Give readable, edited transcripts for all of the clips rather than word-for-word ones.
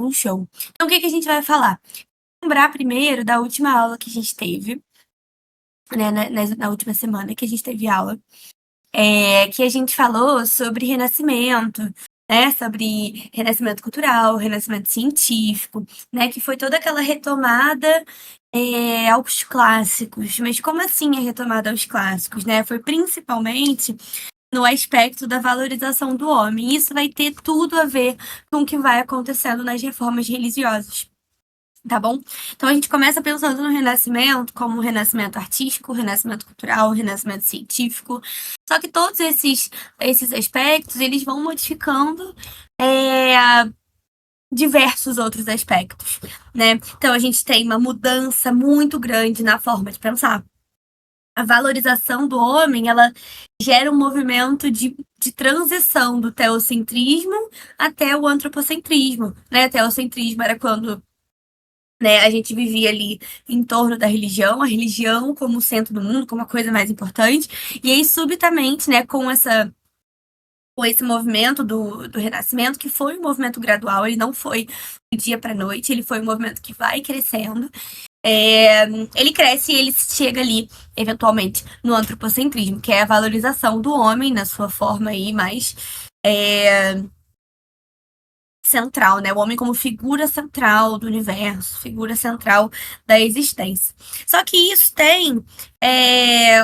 um show. Então, o que a gente vai falar? Lembrar primeiro da última aula que a gente teve, né, na última semana que a gente teve aula, que a gente falou sobre renascimento, né, sobre renascimento cultural, renascimento científico, né, que foi toda aquela retomada aos clássicos. Mas como assim a retomada aos clássicos, né? Foi principalmente no aspecto da valorização do homem. Isso vai ter tudo a ver com o que vai acontecendo nas reformas religiosas. Tá bom? Então a gente começa pensando no Renascimento como um renascimento artístico, renascimento cultural, renascimento científico. Só que todos esses aspectos eles vão modificando diversos outros aspectos, né? Então a gente tem uma mudança muito grande na forma de pensar. A valorização do homem, ela gera um movimento de transição do teocentrismo até o antropocentrismo, né? Teocentrismo era quando, né, a gente vivia ali em torno da religião, a religião como o centro do mundo, como a coisa mais importante, e aí subitamente, né, com esse movimento do Renascimento, que foi um movimento gradual, ele não foi do dia para a noite, ele foi um movimento que vai crescendo. Ele cresce e ele chega ali, eventualmente, no antropocentrismo, que é a valorização do homem na sua forma aí mais central, né? O homem como figura central do universo, figura central da existência. Só que isso tem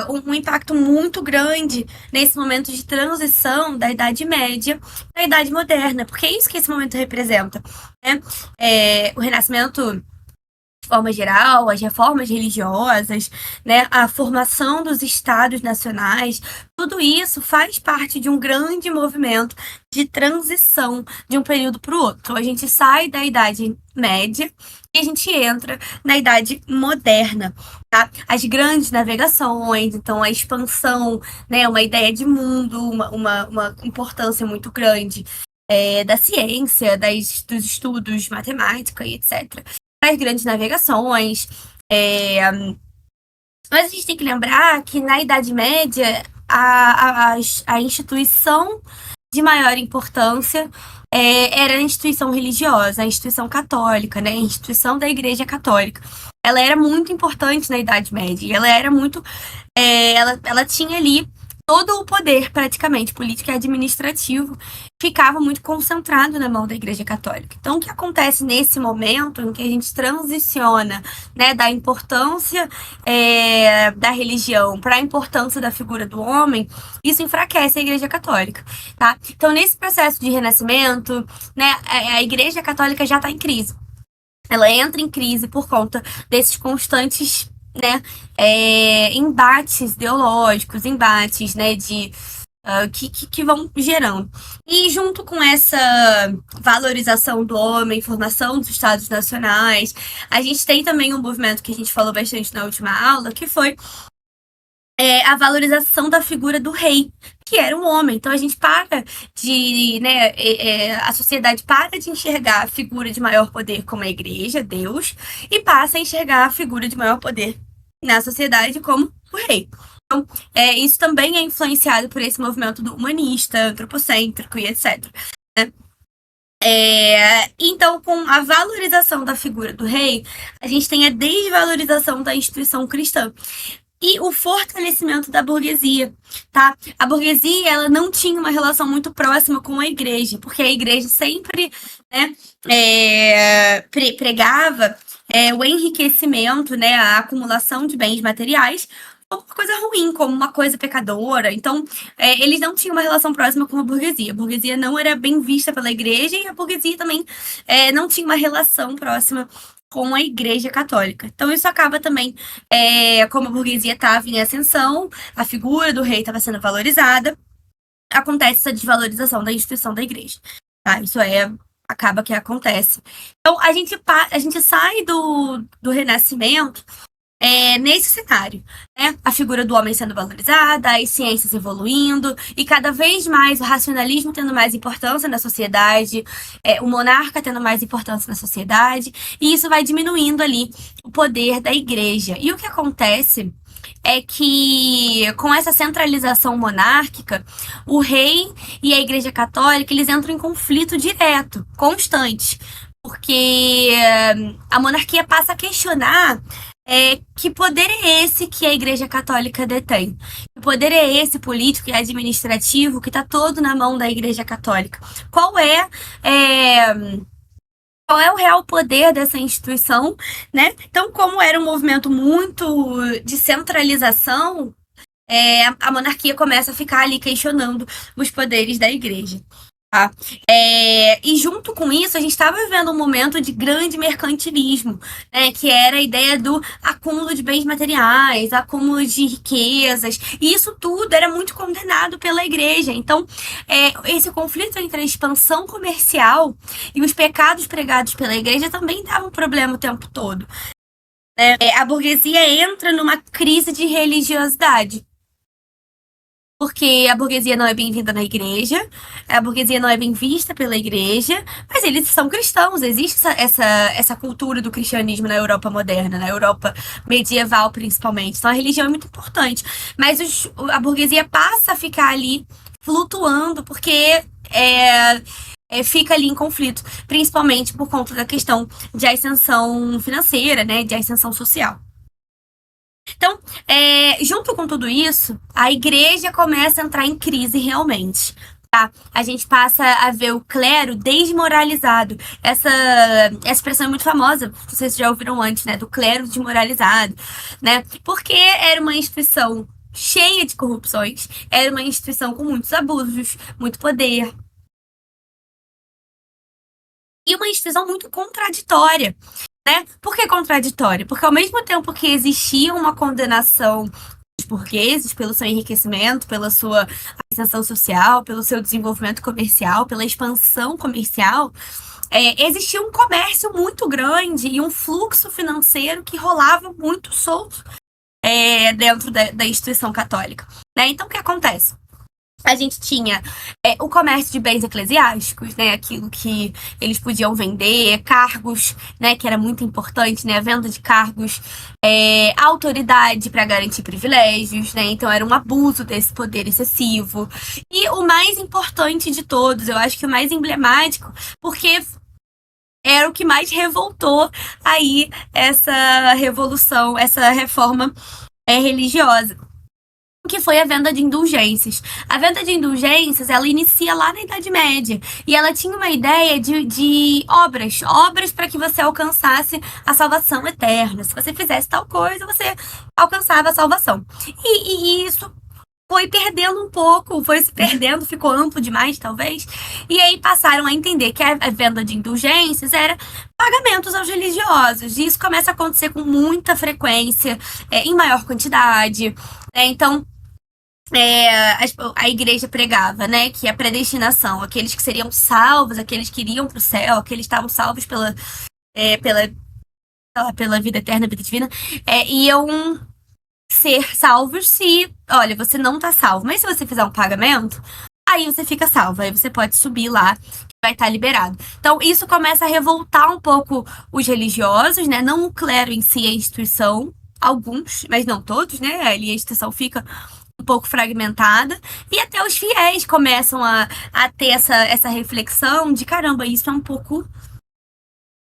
um impacto muito grande nesse momento de transição da Idade Média para a Idade Moderna, porque é isso que esse momento representa, né? O Renascimento de forma geral, as reformas religiosas, né, a formação dos estados nacionais, tudo isso faz parte de um grande movimento de transição de um período para o outro. Então, a gente sai da Idade Média e a gente entra na Idade Moderna. Tá? As grandes navegações, então a expansão, né, uma ideia de mundo, uma importância muito grande da ciência, dos estudos, matemática e etc. As grandes navegações. Mas a gente tem que lembrar que na Idade Média a instituição de maior importância era a instituição religiosa, a instituição católica, né? A instituição da Igreja Católica. Ela era muito importante na Idade Média. E ela era muito. Ela tinha ali todo o poder, praticamente, político e administrativo, ficava muito concentrado na mão da Igreja Católica. Então, o que acontece nesse momento em que a gente transiciona, né, da importância da religião para a importância da figura do homem, isso enfraquece a Igreja Católica, tá? Então, nesse processo de renascimento, né, a Igreja Católica já está em crise. Ela entra em crise por conta desses constantes, né, embates ideológicos, embates, né, que vão gerando. E junto com essa valorização do homem, formação dos estados nacionais, a gente tem também um movimento que a gente falou bastante na última aula, que foi a valorização da figura do rei, que era um homem. Então a gente para de, né, a sociedade para de enxergar a figura de maior poder como a igreja, Deus, e passa a enxergar a figura de maior poder na sociedade como o rei. Então, isso também é influenciado por esse movimento do humanista, antropocêntrico e etc. Né? Então, com a valorização da figura do rei, a gente tem a desvalorização da instituição cristã e o fortalecimento da burguesia, tá? A burguesia, ela não tinha uma relação muito próxima com a igreja, porque a igreja sempre, né, pregava o enriquecimento, né, a acumulação de bens materiais como uma coisa ruim, como uma coisa pecadora. Então, eles não tinham uma relação próxima com a burguesia. A burguesia não era bem vista pela igreja e a burguesia também não tinha uma relação próxima com a Igreja Católica. Então, isso acaba também, como a burguesia estava em ascensão, a figura do rei estava sendo valorizada, acontece essa desvalorização da instituição da igreja. Tá? Isso acaba que acontece. Então, a gente sai do Renascimento nesse cenário, né? A figura do homem sendo valorizada, as ciências evoluindo e cada vez mais o racionalismo tendo mais importância na sociedade, o monarca tendo mais importância na sociedade, e isso vai diminuindo ali o poder da igreja. E o que acontece é que com essa centralização monárquica, o rei e a Igreja Católica eles entram em conflito direto, constante. porque a monarquia passa a questionar que poder é esse que a Igreja Católica detém? Que poder é esse político e administrativo que está todo na mão da Igreja Católica? Qual é, qual é o real poder dessa instituição, né? Então, como era um movimento muito de centralização, a monarquia começa a ficar ali questionando os poderes da igreja. Tá? E junto com isso, a gente estava vivendo um momento de grande mercantilismo, né, que era a ideia do acúmulo de bens materiais, acúmulo de riquezas, e isso tudo era muito condenado pela igreja. Então, esse conflito entre a expansão comercial e os pecados pregados pela igreja também dava um problema o tempo todo. A burguesia entra numa crise de religiosidade. Porque a burguesia não é bem-vinda na igreja, a burguesia não é bem vista pela igreja, mas eles são cristãos, existe essa cultura do cristianismo na Europa moderna, na Europa medieval principalmente. Então a religião é muito importante. Mas a burguesia passa a ficar ali flutuando, porque fica ali em conflito, principalmente por conta da questão de ascensão financeira, né, de ascensão social. Então, junto com tudo isso, a igreja começa a entrar em crise realmente. Tá? A gente passa a ver o clero desmoralizado. Essa expressão é muito famosa, vocês já ouviram antes, né? Do clero desmoralizado, né? Porque era uma instituição cheia de corrupções, era uma instituição com muitos abusos, muito poder, e uma instituição muito contraditória. Né? Por que contraditória? Porque ao mesmo tempo que existia uma condenação dos burgueses pelo seu enriquecimento, pela sua ascensão social, pelo seu desenvolvimento comercial, pela expansão comercial, existia um comércio muito grande e um fluxo financeiro que rolava muito solto dentro da instituição católica. Né? Então, o que acontece? A gente tinha o comércio de bens eclesiásticos, né? Aquilo que eles podiam vender, cargos, né? Que era muito importante, né? A venda de cargos, autoridade para garantir privilégios, né? Então era um abuso desse poder excessivo. E o mais importante de todos, eu acho que o mais emblemático, porque era o que mais revoltou aí essa revolução, essa reforma religiosa, que foi a venda de indulgências. A venda de indulgências, ela inicia lá na Idade Média. E ela tinha uma ideia de obras para que você alcançasse a salvação eterna. Se você fizesse tal coisa, você alcançava a salvação. E isso foi perdendo um pouco, foi se perdendo, ficou amplo demais, talvez. E aí passaram a entender que a venda de indulgências era pagamentos aos religiosos. E isso começa a acontecer com muita frequência, em maior quantidade. Então, a igreja pregava, né, que a predestinação, aqueles que seriam salvos, aqueles que iriam para o céu, aqueles que estavam salvos pela vida eterna, vida divina, iam ser salvos se, olha, você não tá salvo, mas se você fizer um pagamento, aí você fica salvo, aí você pode subir lá, que vai estar liberado. Então, isso começa a revoltar um pouco os religiosos, né, não o clero em si, a instituição, alguns, mas não todos, né, ali a instituição fica um pouco fragmentada, e até os fiéis começam a ter essa reflexão de caramba, isso é um pouco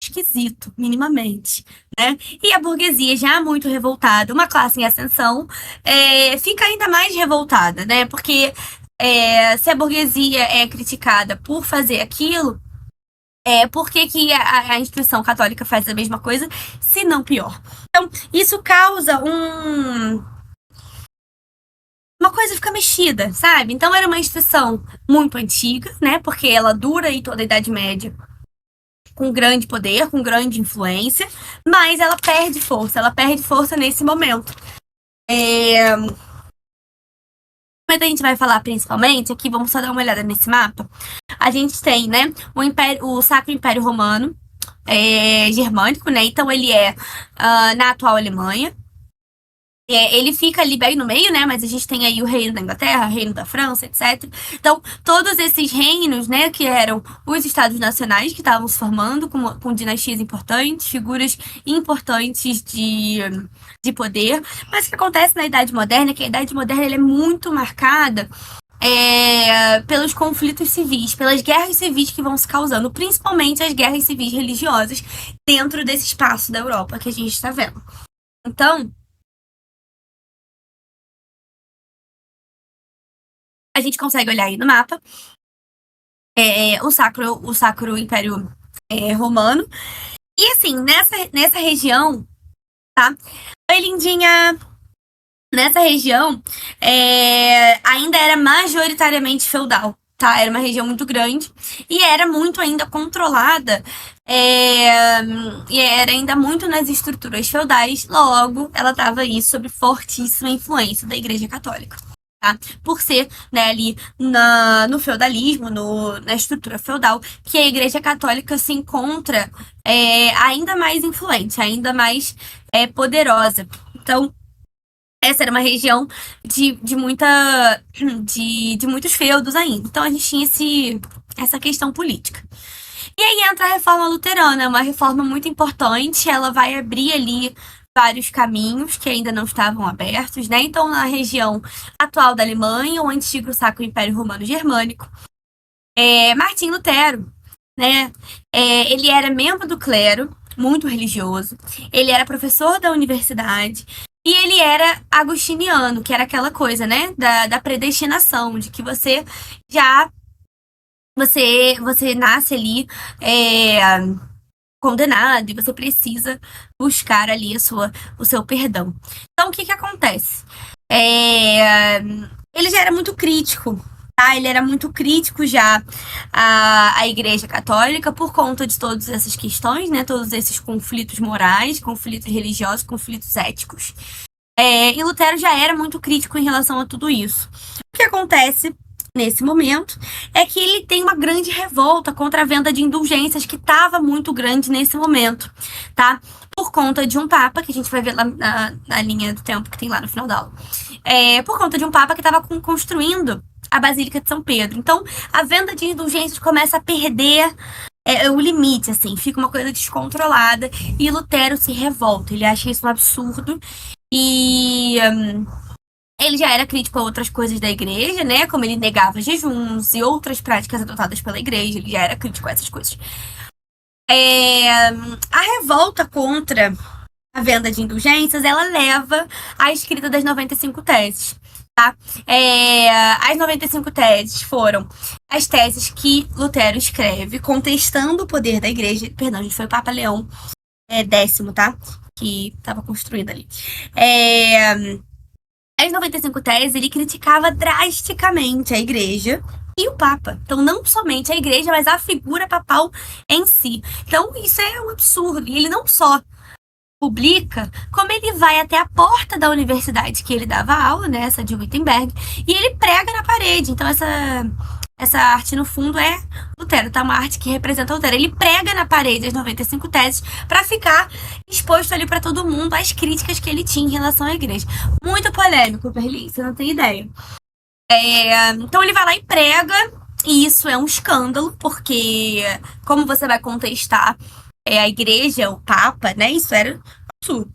esquisito, minimamente, né? E a burguesia já muito revoltada, uma classe em ascensão, fica ainda mais revoltada, né? Porque se a burguesia é criticada por fazer aquilo, por que a instituição católica faz a mesma coisa, se não pior? Então, isso causa uma coisa fica mexida, sabe? Então era uma instituição muito antiga, né? Porque ela dura aí toda a Idade Média com grande poder, com grande influência, mas ela perde força nesse momento. Mas a gente vai falar principalmente, aqui vamos só dar uma olhada nesse mapa. A gente tem, né, o Sacro Império Romano Germânico, né? Então ele na atual Alemanha. Ele fica ali bem no meio, né? Mas a gente tem aí o reino da Inglaterra, o reino da França, etc. Então, todos esses reinos, né, que eram os estados nacionais que estavam se formando com dinastias importantes, figuras importantes de poder. Mas o que acontece na Idade Moderna é que a Idade Moderna ela é muito marcada pelos conflitos civis, pelas guerras civis que vão se causando, principalmente as guerras civis religiosas dentro desse espaço da Europa que a gente está vendo. Então, a gente consegue olhar aí no mapa o Sacro Império Romano. E assim, nessa região, tá? Oi, lindinha! Nessa região, ainda era majoritariamente feudal, tá? Era uma região muito grande e era muito ainda controlada, e era ainda muito nas estruturas feudais, logo, ela estava aí sob fortíssima influência da Igreja Católica. Tá? Por ser, né, ali no feudalismo, na estrutura feudal, que a Igreja Católica se encontra ainda mais influente, ainda mais poderosa. Então, essa era uma região de muita de muitos feudos ainda. Então a gente tinha essa questão política. E aí entra a reforma luterana, uma reforma muito importante. Ela vai abrir ali vários caminhos que ainda não estavam abertos, né? Então, na região atual da Alemanha, o antigo Sacro Império Romano Germânico, Martim Lutero, né? Ele era membro do clero, muito religioso. Ele era professor da universidade. E ele era agostiniano, que era aquela coisa, né? Da predestinação, de que já. Você nasce ali é, condenado e você precisa buscar ali o seu perdão. Então, o que que acontece? É, ele já era muito crítico, tá? Ele era muito crítico já à Igreja Católica por conta de todas essas questões, né? Todos esses conflitos morais, conflitos religiosos, conflitos éticos. E Lutero já era muito crítico em relação a tudo isso. O que acontece nesse momento é que ele tem uma grande revolta contra a venda de indulgências que estava muito grande nesse momento, tá? Por conta de um papa, que a gente vai ver lá na linha do tempo que tem lá no final da aula. Por conta de um papa que estava construindo a Basílica de São Pedro. Então, a venda de indulgências começa a perder o limite, assim, fica uma coisa descontrolada e Lutero se revolta. Ele acha isso um absurdo e ele já era crítico a outras coisas da igreja, né? Como ele negava jejuns e outras práticas adotadas pela igreja. Ele já era crítico a essas coisas. A revolta contra a venda de indulgências, ela leva à escrita das 95 teses. Tá? As 95 teses foram as teses que Lutero escreve contestando o poder da igreja. Perdão, gente, foi o Papa Leão X, tá? Que estava construído ali. As 95 teses, ele criticava drasticamente a igreja e o Papa. Então, não somente a igreja, mas a figura papal em si. Então, isso é um absurdo. E ele não só publica, como ele vai até a porta da universidade que ele dava aula, né, essa de Wittenberg, e ele prega na parede. Então, essa arte, no fundo, é Lutero, tá? Uma arte que representa Lutero. Ele prega na parede as 95 teses para ficar exposto ali para todo mundo as críticas que ele tinha em relação à igreja. Muito polêmico, Berlim, você não tem ideia. Então ele vai lá e prega, e isso é um escândalo, porque como você vai contestar a igreja, o Papa, né? Isso era absurdo.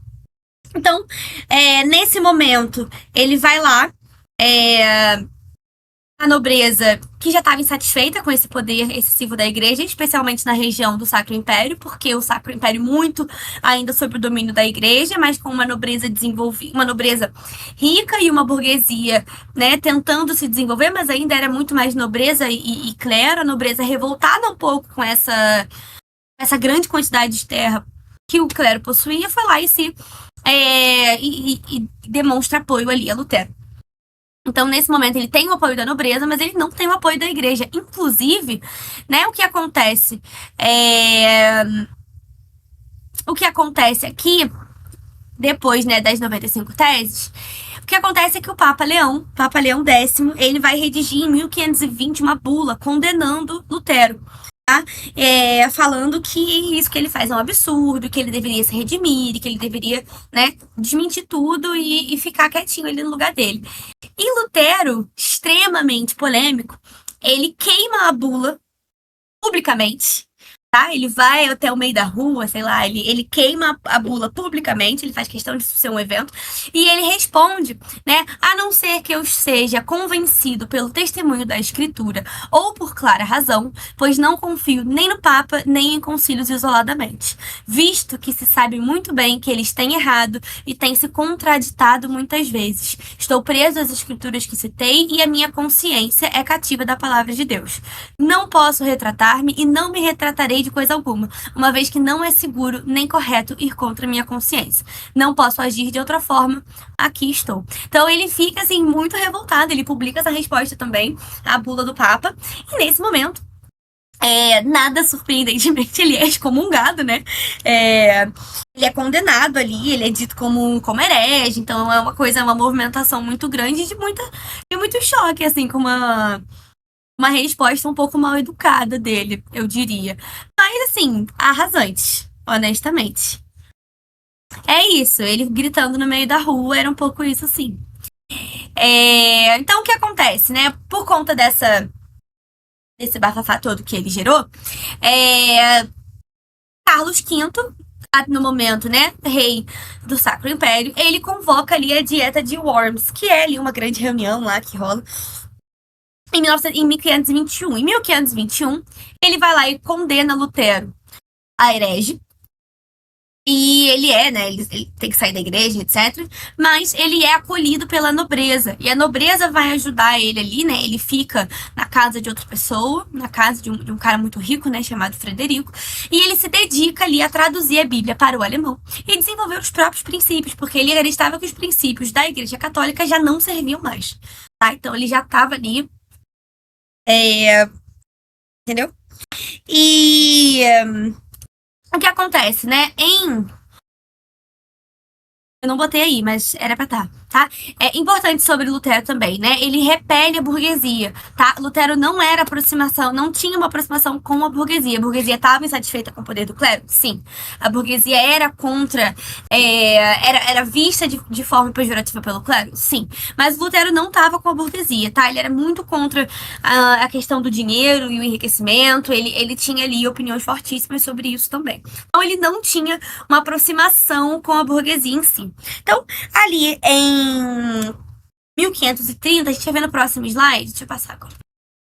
Então, nesse momento, ele vai lá, a nobreza, que já estava insatisfeita com esse poder excessivo da igreja, especialmente na região do Sacro Império, porque o Sacro Império muito ainda sob o domínio da igreja, mas com uma nobreza desenvolvida, uma nobreza rica e uma burguesia, né, tentando se desenvolver, mas ainda era muito mais nobreza e clero, a nobreza revoltada um pouco com essa grande quantidade de terra que o clero possuía, foi lá e demonstra apoio ali a Lutero. Então, nesse momento, ele tem o apoio da nobreza, mas ele não tem o apoio da igreja. Inclusive, né, o que acontece aqui, depois, né, das 95 teses, o que acontece é que o Papa Leão X, ele vai redigir em 1520 uma bula condenando Lutero. Tá? Falando que isso que ele faz é um absurdo, que ele deveria se redimir, que ele deveria, né, desmentir tudo e ficar quietinho ali no lugar dele. E Lutero, extremamente polêmico, ele queima a bula publicamente, tá? Ele vai até o meio da rua, sei lá, ele queima a bula publicamente, ele faz questão de ser um evento, e ele responde, né? A não ser que eu seja convencido pelo testemunho da Escritura ou por clara razão, pois não confio nem no Papa, nem em concílios isoladamente, visto que se sabe muito bem que eles têm errado e têm se contraditado muitas vezes. Estou preso às Escrituras que citei e a minha consciência é cativa da palavra de Deus. Não posso retratar-me e não me retratarei de coisa alguma, uma vez que não é seguro nem correto ir contra a minha consciência. Não posso agir de outra forma, aqui estou. Então ele fica assim muito revoltado, ele publica essa resposta também à bula do Papa, e nesse momento, nada surpreendentemente, ele é excomungado, né? Ele é condenado ali, ele é dito como herege, então é uma movimentação muito grande de muito choque, assim, com uma resposta um pouco mal educada dele, eu diria. Mas, assim, arrasante, honestamente. É isso, ele gritando no meio da rua, era um pouco isso, assim. Então, o que acontece, né? Por conta desse bafafá todo que ele gerou, Carlos V, no momento, né, rei do Sacro Império, ele convoca ali a Dieta de Worms, que é ali uma grande reunião lá que rola em 1521. Em 1521, ele vai lá e condena Lutero a herege. E ele né? Ele tem que sair da igreja, etc. Mas ele é acolhido pela nobreza. E a nobreza vai ajudar ele ali, né? Ele fica na casa de outra pessoa, na casa de um cara muito rico, né? Chamado Frederico. E ele se dedica ali a traduzir a Bíblia para o alemão e desenvolver os próprios princípios, porque ele acreditava que os princípios da Igreja Católica já não serviam mais. Tá? Então ele já estava ali. Entendeu? E o que acontece, né? Eu não botei aí, mas era pra estar, tá? É importante sobre Lutero também, né? Ele repele a burguesia, tá? Lutero não era aproximação, não tinha uma aproximação com a burguesia. A burguesia estava insatisfeita com o poder do clero? Sim. A burguesia era contra, era vista de forma pejorativa pelo clero? Sim. Mas Lutero não estava com a burguesia, tá? Ele era muito contra a questão do dinheiro e o enriquecimento. Ele tinha ali opiniões fortíssimas sobre isso também. Então ele não tinha uma aproximação com a burguesia em si. Então, ali em 1530, a gente vai ver no próximo slide. Deixa eu passar agora.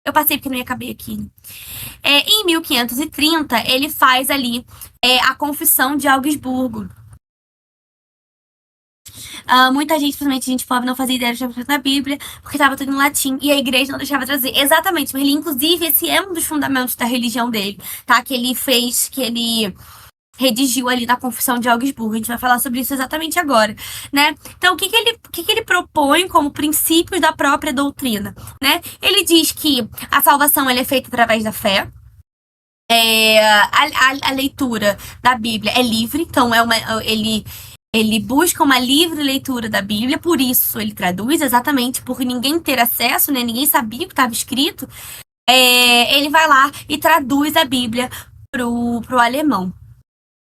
Eu passei porque não ia caber aqui. Em 1530, ele faz ali a Confissão de Augsburgo. Muita gente, principalmente gente pobre, não fazia ideia da Bíblia, porque estava tudo em latim, e a igreja não deixava trazer. Exatamente, ele, inclusive, esse é um dos fundamentos da religião dele, tá? Que ele redigiu ali na Confissão de Augsburgo. A gente vai falar sobre isso exatamente agora, né? Então, o que ele propõe como princípios da própria doutrina, né? Ele diz que a salvação ela é feita através da fé. A leitura da Bíblia é livre, então ele busca uma livre leitura da Bíblia, por isso ele traduz, exatamente por ninguém ter acesso, né? Ninguém sabia o que estava escrito. Ele vai lá e traduz a Bíblia pro alemão.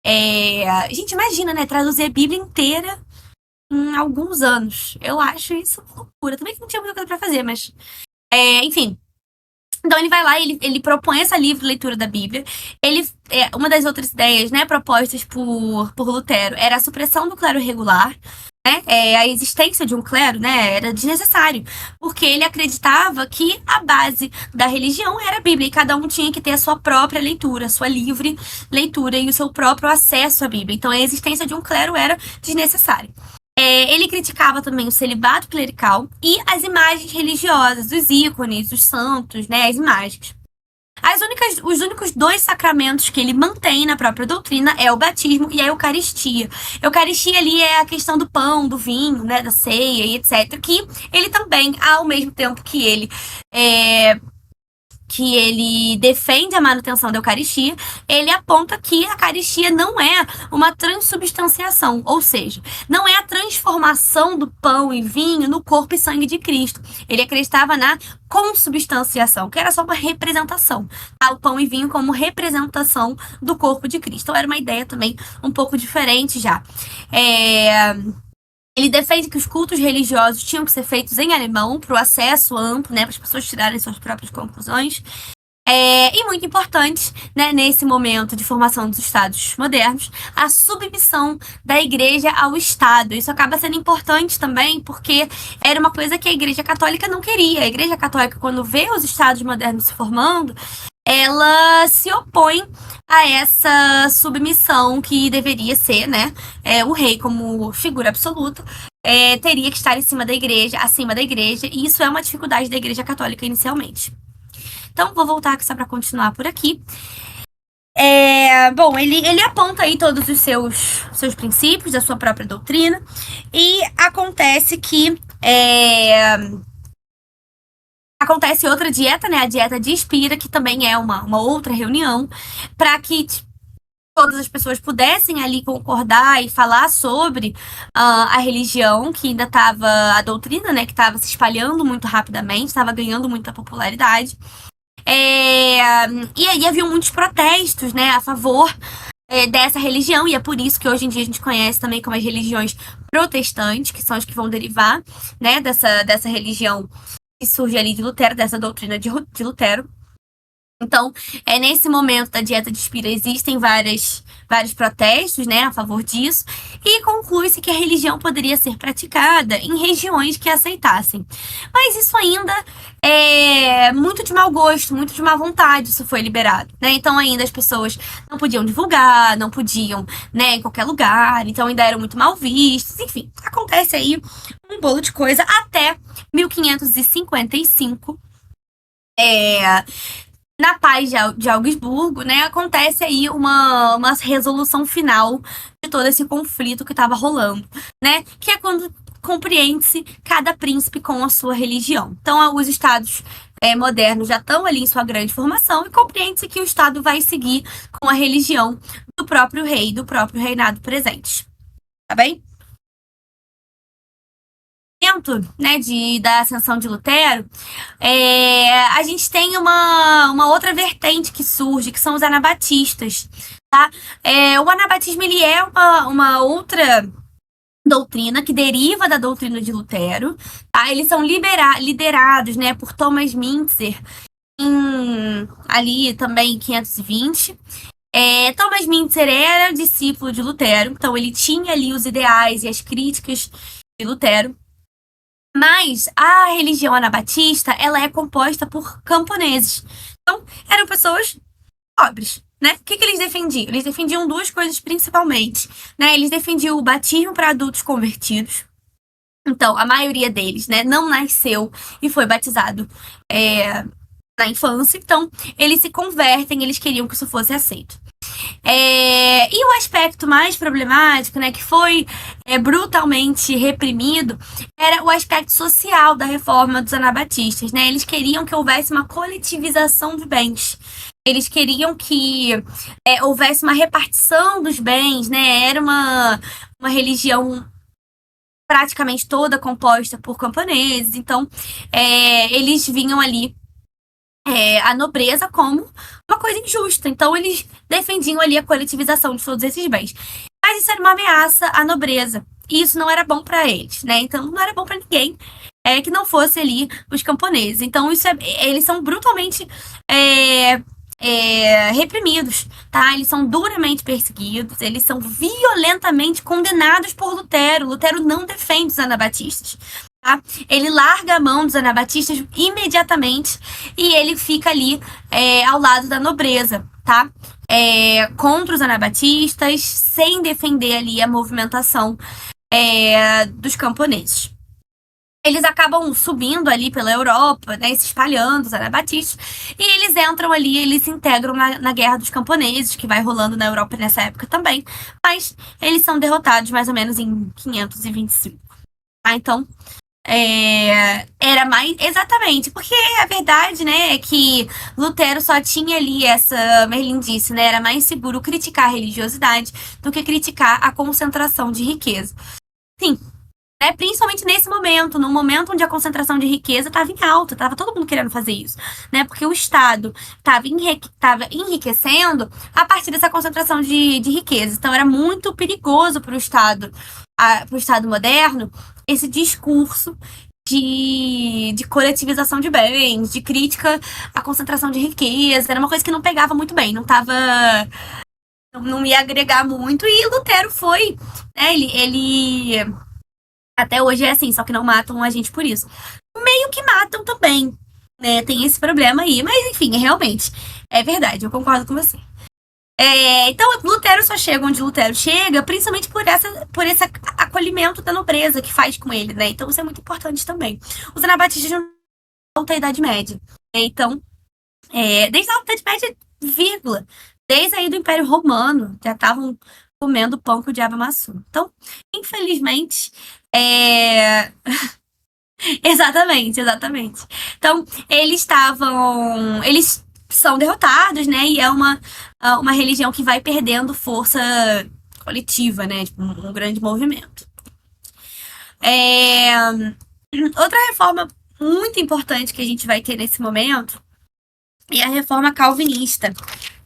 A gente imagina, né? Traduzir a Bíblia inteira em alguns anos. Eu acho isso uma loucura. Também que não tinha muita coisa pra fazer, mas. Enfim. Então ele vai lá e ele propõe essa livre leitura da Bíblia. Uma das outras ideias, né, propostas por Lutero era a supressão do clero regular. Né? A existência de um clero, né, era desnecessário, porque ele acreditava que a base da religião era a Bíblia e cada um tinha que ter a sua própria leitura, a sua livre leitura e o seu próprio acesso à Bíblia. Então a existência de um clero era desnecessária. Ele criticava também o celibato clerical e as imagens religiosas, os ícones, os santos, né, as imagens. Os únicos dois sacramentos que ele mantém na própria doutrina é o batismo e a Eucaristia. Eucaristia ali é a questão do pão, do vinho, né, da ceia e etc. Que ele também, ao mesmo tempo que ele defende a manutenção da Eucaristia, ele aponta que a Eucaristia não é uma transubstanciação, ou seja, não é a transformação do pão e vinho no corpo e sangue de Cristo. Ele acreditava na consubstanciação, que era só uma representação, tá? O pão e vinho como representação do corpo de Cristo. Então era uma ideia também um pouco diferente já. Ele defende que os cultos religiosos tinham que ser feitos em alemão para o acesso amplo, né, para as pessoas tirarem suas próprias conclusões. E muito importante, né, nesse momento de formação dos Estados modernos, a submissão da Igreja ao Estado. Isso acaba sendo importante também, porque era uma coisa que a Igreja Católica não queria. A Igreja Católica, quando vê os Estados modernos se formando, ela se opõe a essa submissão que deveria ser, né? O rei, como figura absoluta, teria que estar em cima da igreja, acima da igreja, e isso é uma dificuldade da Igreja Católica inicialmente. Então, vou voltar aqui só para continuar por aqui. Bom, ele aponta aí todos os seus princípios, da sua própria doutrina, e acontece que acontece outra dieta, né? A dieta de Espira, que também é uma outra reunião, para que todas as pessoas pudessem ali concordar e falar sobre a religião, que ainda estava, a doutrina, né? Que estava se espalhando muito rapidamente, estava ganhando muita popularidade. E aí havia muitos protestos, né, a favor dessa religião, e é por isso que hoje em dia a gente conhece também como as religiões protestantes, que são as que vão derivar, né, dessa religião que surge ali de Lutero, dessa doutrina de Lutero. Então, nesse momento da dieta de Spira existem vários protestos, né, a favor disso, e conclui-se que a religião poderia ser praticada em regiões que aceitassem. Mas isso ainda é muito de mau gosto, muito de má vontade, isso foi liberado, né? Então ainda as pessoas não podiam divulgar, não podiam, né, em qualquer lugar, então ainda eram muito mal vistos, enfim, acontece aí um bolo de coisa até 1555. Na paz de Augsburgo, né, acontece aí uma resolução final de todo esse conflito que estava rolando, né, que é quando compreende-se cada príncipe com a sua religião. Então, os estados modernos já estão ali em sua grande formação e compreende-se que o estado vai seguir com a religião do próprio rei, do próprio reinado presente. Tá bem? Né, da ascensão de Lutero, a gente tem uma outra vertente que surge, que são os anabatistas. Tá? O anabatismo ele é uma outra doutrina que deriva da doutrina de Lutero. Tá? Eles são liderados, né, por Thomas Müntzer ali também em 520. Thomas Müntzer era discípulo de Lutero, então ele tinha ali os ideais e as críticas de Lutero. Mas a religião anabatista, ela é composta por camponeses. Então, eram pessoas pobres, né? O que eles defendiam? Eles defendiam duas coisas principalmente, né? Eles defendiam o batismo para adultos convertidos. Então, a maioria deles, né, não nasceu e foi batizado na infância. Então, eles se convertem, eles queriam que isso fosse aceito. E o aspecto mais problemático, né, que foi brutalmente reprimido, era o aspecto social da reforma dos anabatistas, né? Eles queriam que houvesse uma coletivização de bens. Eles queriam que houvesse uma repartição dos bens, né? Era uma religião praticamente toda composta por camponeses. Então, eles vinham ali a nobreza como uma coisa injusta. Então, eles defendiam ali a coletivização de todos esses bens. Mas isso era uma ameaça à nobreza. E isso não era bom para eles, né? Então, não era bom para ninguém que não fosse ali os camponeses. Então, eles são brutalmente reprimidos, tá? Eles são duramente perseguidos, eles são violentamente condenados por Lutero. Lutero não defende os anabatistas. Tá? Ele larga a mão dos anabatistas imediatamente e ele fica ali ao lado da nobreza, tá? Contra os anabatistas, sem defender ali a movimentação dos camponeses. Eles acabam subindo ali pela Europa, né, se espalhando, os anabatistas, e eles entram ali, eles se integram na Guerra dos Camponeses, que vai rolando na Europa nessa época também, mas eles são derrotados mais ou menos em 525. Tá? Então, era mais. Exatamente, porque a verdade, né, é que Lutero só tinha ali essa merlindice, né? Era mais seguro criticar a religiosidade do que criticar a concentração de riqueza. Sim. Né, principalmente nesse momento, no momento onde a concentração de riqueza estava em alta, estava todo mundo querendo fazer isso, né? Porque o Estado estava enriquecendo a partir dessa concentração de riqueza. Então era muito perigoso para o Estado moderno esse discurso de coletivização de bens, de crítica à concentração de riqueza. Era uma coisa que não pegava muito bem, não ia agregar muito. E Lutero foi, né? Ele até hoje é assim, só que não matam a gente por isso. Meio que matam também, né? Tem esse problema aí, mas enfim, realmente é verdade, eu concordo com você. Então, Lutero só chega onde Lutero chega, principalmente por esse acolhimento da nobreza que faz com ele, né? Então, isso é muito importante também. Os anabatistas não alta Idade Média. Então, desde a Alta Idade Média, vírgula, desde aí do Império Romano, já estavam comendo pão que o diabo amassou. Então, infelizmente, exatamente, exatamente. Então, eles são derrotados, né? E é uma religião que vai perdendo força coletiva, né? Tipo, um grande movimento. É, outra reforma muito importante que a gente vai ter nesse momento é a reforma calvinista,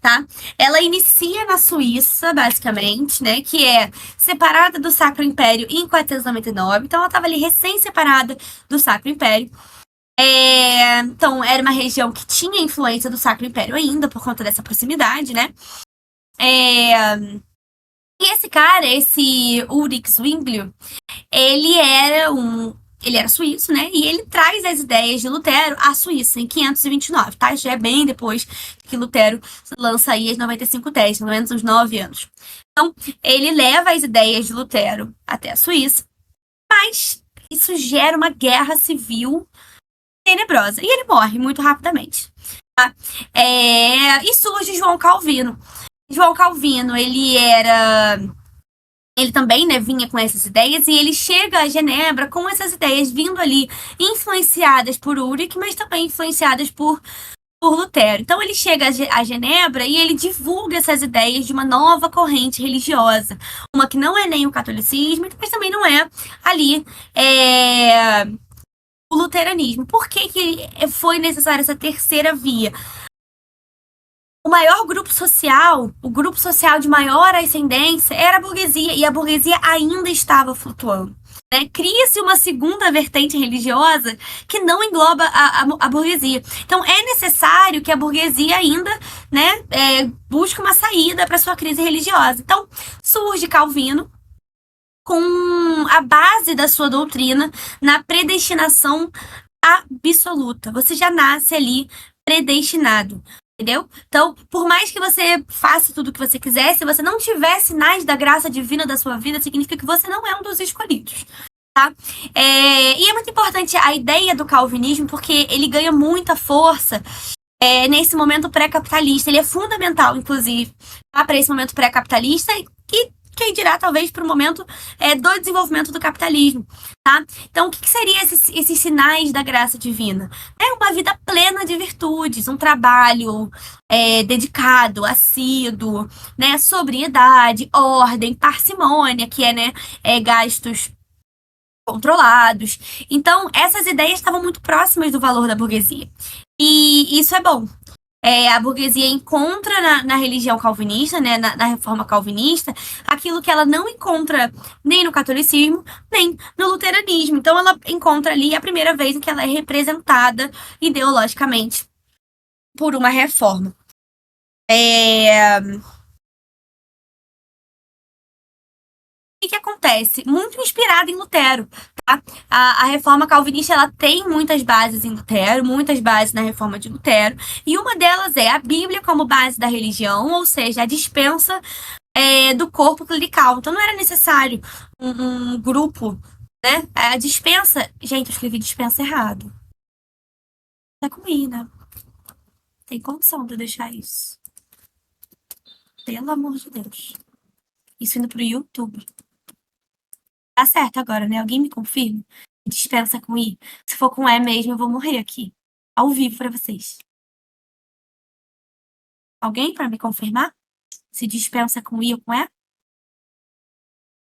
tá? Ela inicia na Suíça, basicamente, né? Que é separada do Sacro Império em 499. Então, ela estava ali recém-separada do Sacro Império. Então, era uma região que tinha influência do Sacro Império ainda, por conta dessa proximidade, né? E esse cara, esse Ulrich Zwinglio, ele era suíço, né? E ele traz as ideias de Lutero à Suíça em 529, tá? Já é bem depois que Lutero lança aí as 95 teses, pelo menos uns 9 anos. Então, ele leva as ideias de Lutero até a Suíça, mas isso gera uma guerra civil tenebrosa. E ele morre muito rapidamente. Tá? E surge João Calvino. João Calvino, ele também, né, vinha com essas ideias e ele chega a Genebra com essas ideias vindo ali influenciadas por Ulrich, mas também influenciadas por Lutero. Então ele chega a Genebra e ele divulga essas ideias de uma nova corrente religiosa, uma que não é nem o catolicismo, mas também não é ali o luteranismo. Por que que foi necessária essa terceira via? O maior grupo social, o grupo social de maior ascendência, era a burguesia, e a burguesia ainda estava flutuando. Né? Cria-se uma segunda vertente religiosa que não engloba a burguesia. Então, é necessário que a burguesia ainda, né, busque uma saída para sua crise religiosa. Então, surge Calvino com a base da sua doutrina na predestinação absoluta. Você já nasce ali predestinado. Entendeu? Então, por mais que você faça tudo o que você quiser, se você não tiver sinais da graça divina da sua vida, significa que você não é um dos escolhidos. Tá? E é muito importante a ideia do calvinismo, porque ele ganha muita força nesse momento pré-capitalista. Ele é fundamental, inclusive, tá? Para esse momento pré-capitalista e quem dirá, talvez, para o momento do desenvolvimento do capitalismo. Tá? Então, o que seriam esses sinais da graça divina? É uma vida plena de virtudes, um trabalho dedicado, assíduo, né? Sobriedade, ordem, parcimônia, que é, né, gastos controlados. Então, essas ideias estavam muito próximas do valor da burguesia. E isso é bom. A burguesia encontra na religião calvinista, né, na reforma calvinista, aquilo que ela não encontra nem no catolicismo, nem no luteranismo. Então, ela encontra ali a primeira vez em que ela é representada ideologicamente por uma reforma. O que acontece? Muito inspirada em Lutero. Tá? A reforma calvinista ela tem muitas bases em Lutero, muitas bases na reforma de Lutero, e uma delas é a Bíblia como base da religião, ou seja, a dispensa do corpo clerical. Então não era necessário um grupo, né? A dispensa. Gente, eu escrevi dispensa errado. Tá comigo, né? Tem condição de eu deixar isso. Pelo amor de Deus. Isso indo pro YouTube. Tá certo agora, né? Alguém me confirma? Dispensa com I. Se for com E mesmo, eu vou morrer aqui. Ao vivo pra vocês. Alguém pra me confirmar? Se dispensa com I ou com E?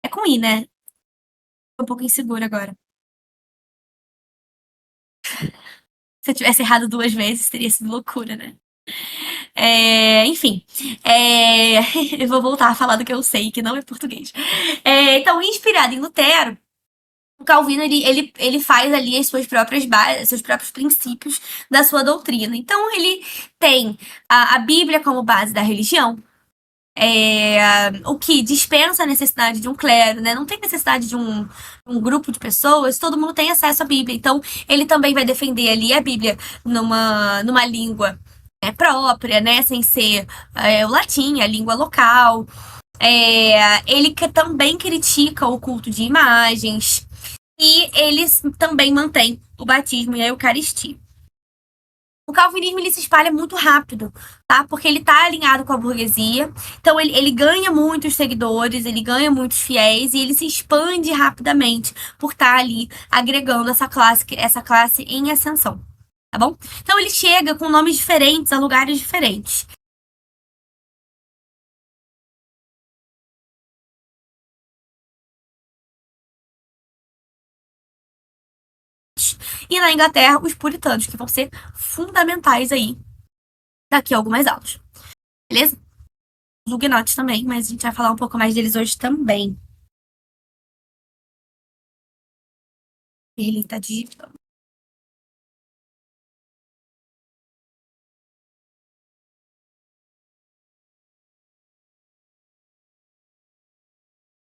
É com I, né? Tô um pouco insegura agora. Se eu tivesse errado 2 vezes, teria sido loucura, né? Enfim, eu vou voltar a falar do que eu sei, que não é português. Então, inspirada em Lutero, O Calvino, ele faz ali as suas próprias bases, seus próprios princípios da sua doutrina. Então, ele tem a Bíblia como base da religião, o que dispensa a necessidade de um clero, né? Não tem necessidade de um grupo de pessoas, todo mundo tem acesso à Bíblia. Então, ele também vai defender ali a Bíblia numa língua própria, né? Sem ser o latim, a língua local. Ele também critica o culto de imagens. E eles também mantêm o batismo e a Eucaristia. O calvinismo ele se espalha muito rápido, tá? Porque ele tá alinhado com a burguesia. Então ele ganha muitos seguidores, ele ganha muitos fiéis e ele se expande rapidamente por estar ali agregando essa classe em ascensão, tá bom? Então ele chega com nomes diferentes a lugares diferentes. E na Inglaterra, os puritanos, que vão ser fundamentais aí daqui a algumas aulas. Beleza? Os huguenotes também, mas a gente vai falar um pouco mais deles hoje também. Ele tá digitando.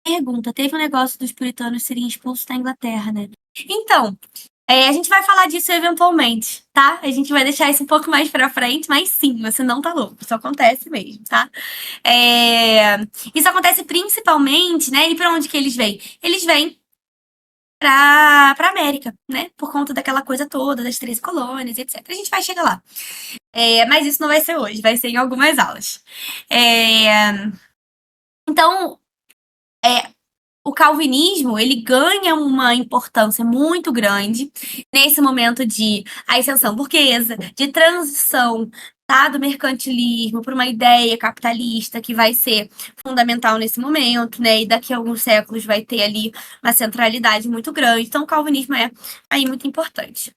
Pergunta: teve um negócio dos puritanos serem expulsos da Inglaterra, né? Então, a gente vai falar disso eventualmente, tá? A gente vai deixar isso um pouco mais pra frente, mas sim, você não tá louco. Isso acontece mesmo, tá? É, Isso acontece principalmente, né? E pra onde que eles vêm? Eles vêm pra América, né? Por conta daquela coisa toda, das 13 colônias, etc. A gente vai chegar lá. Mas isso não vai ser hoje, vai ser em algumas aulas. Então, o calvinismo ele ganha uma importância muito grande nesse momento de ascensão burguesa, de transição, tá, do mercantilismo para uma ideia capitalista que vai ser fundamental nesse momento, né? E daqui a alguns séculos vai ter ali uma centralidade muito grande. Então, o calvinismo é aí muito importante.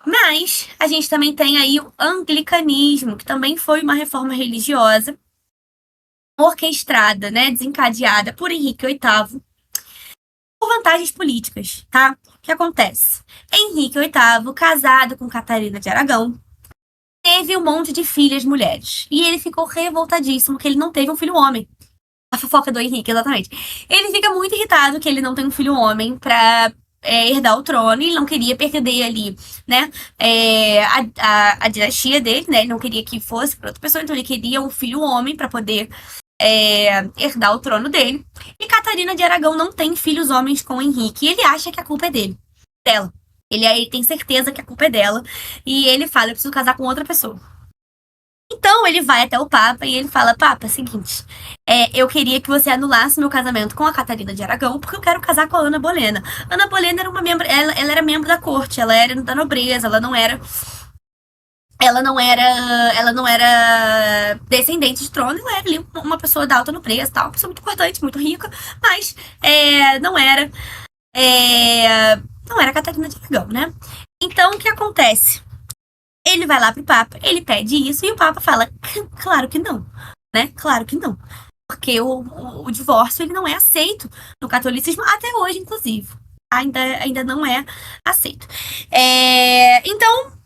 Mas a gente também tem aí o anglicanismo, que também foi uma reforma religiosa orquestrada, né, desencadeada por Henrique VIII por vantagens políticas, tá? O que acontece? Henrique VIII, casado com Catarina de Aragão, teve um monte de filhas mulheres. E ele ficou revoltadíssimo que ele não teve um filho homem. A fofoca do Henrique, exatamente. Ele fica muito irritado que ele não tem um filho homem pra herdar o trono. E ele não queria perder ali, né, a dinastia dele, né? Ele não queria que fosse pra outra pessoa, então ele queria um filho homem pra poder herdar o trono dele. E Catarina de Aragão não tem filhos homens com Henrique. E ele acha que a culpa é dela. Ele tem certeza que a culpa é dela. E ele fala: eu preciso casar com outra pessoa. Então ele vai até o Papa e ele fala: Papa, é o seguinte, eu queria que você anulasse meu casamento com a Catarina de Aragão, porque eu quero casar com a Ana Bolena. Ana Bolena era uma membro, ela era membro da corte, ela era da nobreza, ela não era descendente de trono, ela era ali uma pessoa da alta nobreza, tal, uma pessoa muito importante, muito rica, mas é, não era Catarina de Aragão, né? Então o que acontece? Ele vai lá pro Papa, ele pede isso e o Papa fala: claro que não, né? Claro que não. Porque o divórcio ele não é aceito no catolicismo, até hoje, inclusive. Ainda não é aceito. Então,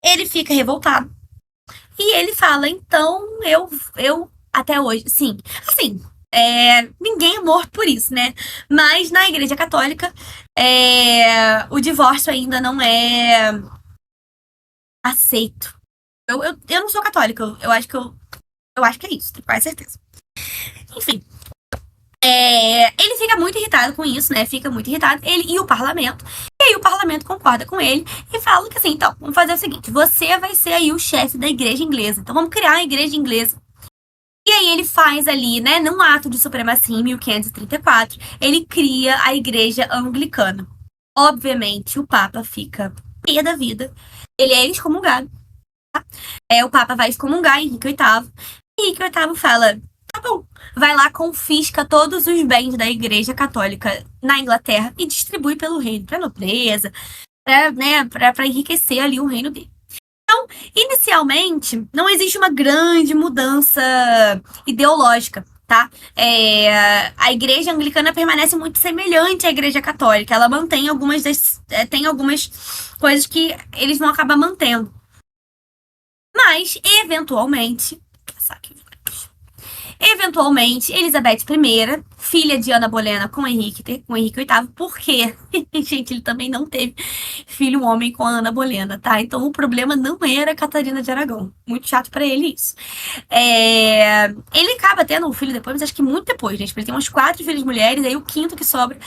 ele fica revoltado. E ele fala: então, eu até hoje, sim. Assim, ninguém é morto por isso, né? Mas na Igreja Católica, o divórcio ainda não é aceito. Eu não sou católica, eu acho que é isso, tenho quase certeza. Enfim, ele fica muito irritado com isso, né? Fica muito irritado, ele e o parlamento. E aí o parlamento concorda com ele e fala que assim, então, vamos fazer o seguinte: você vai ser aí o chefe da igreja inglesa. Então vamos criar a igreja inglesa. E aí ele faz ali, né, num ato de supremacia em 1534, ele cria a igreja anglicana. Obviamente, o Papa fica pé da vida. Ele é excomungado. O Papa vai excomungar Henrique VIII. E Henrique VIII fala: tá bom, vai lá, confisca todos os bens da Igreja Católica na Inglaterra e distribui pelo reino, pra nobreza, pra enriquecer ali o reino dele. Então, inicialmente, não existe uma grande mudança ideológica. tá? A igreja anglicana permanece muito semelhante à igreja católica. Ela mantém tem algumas coisas que eles vão acabar mantendo. Mas, eventualmente, Elizabeth I, filha de Ana Bolena com Henrique VIII, porque, gente, ele também não teve filho homem com a Ana Bolena, tá? Então o problema não era Catarina de Aragão. Muito chato pra ele isso. Ele acaba tendo um filho depois, mas acho que muito depois, gente. Ele tem uns 4 filhos mulheres, aí o quinto que sobra.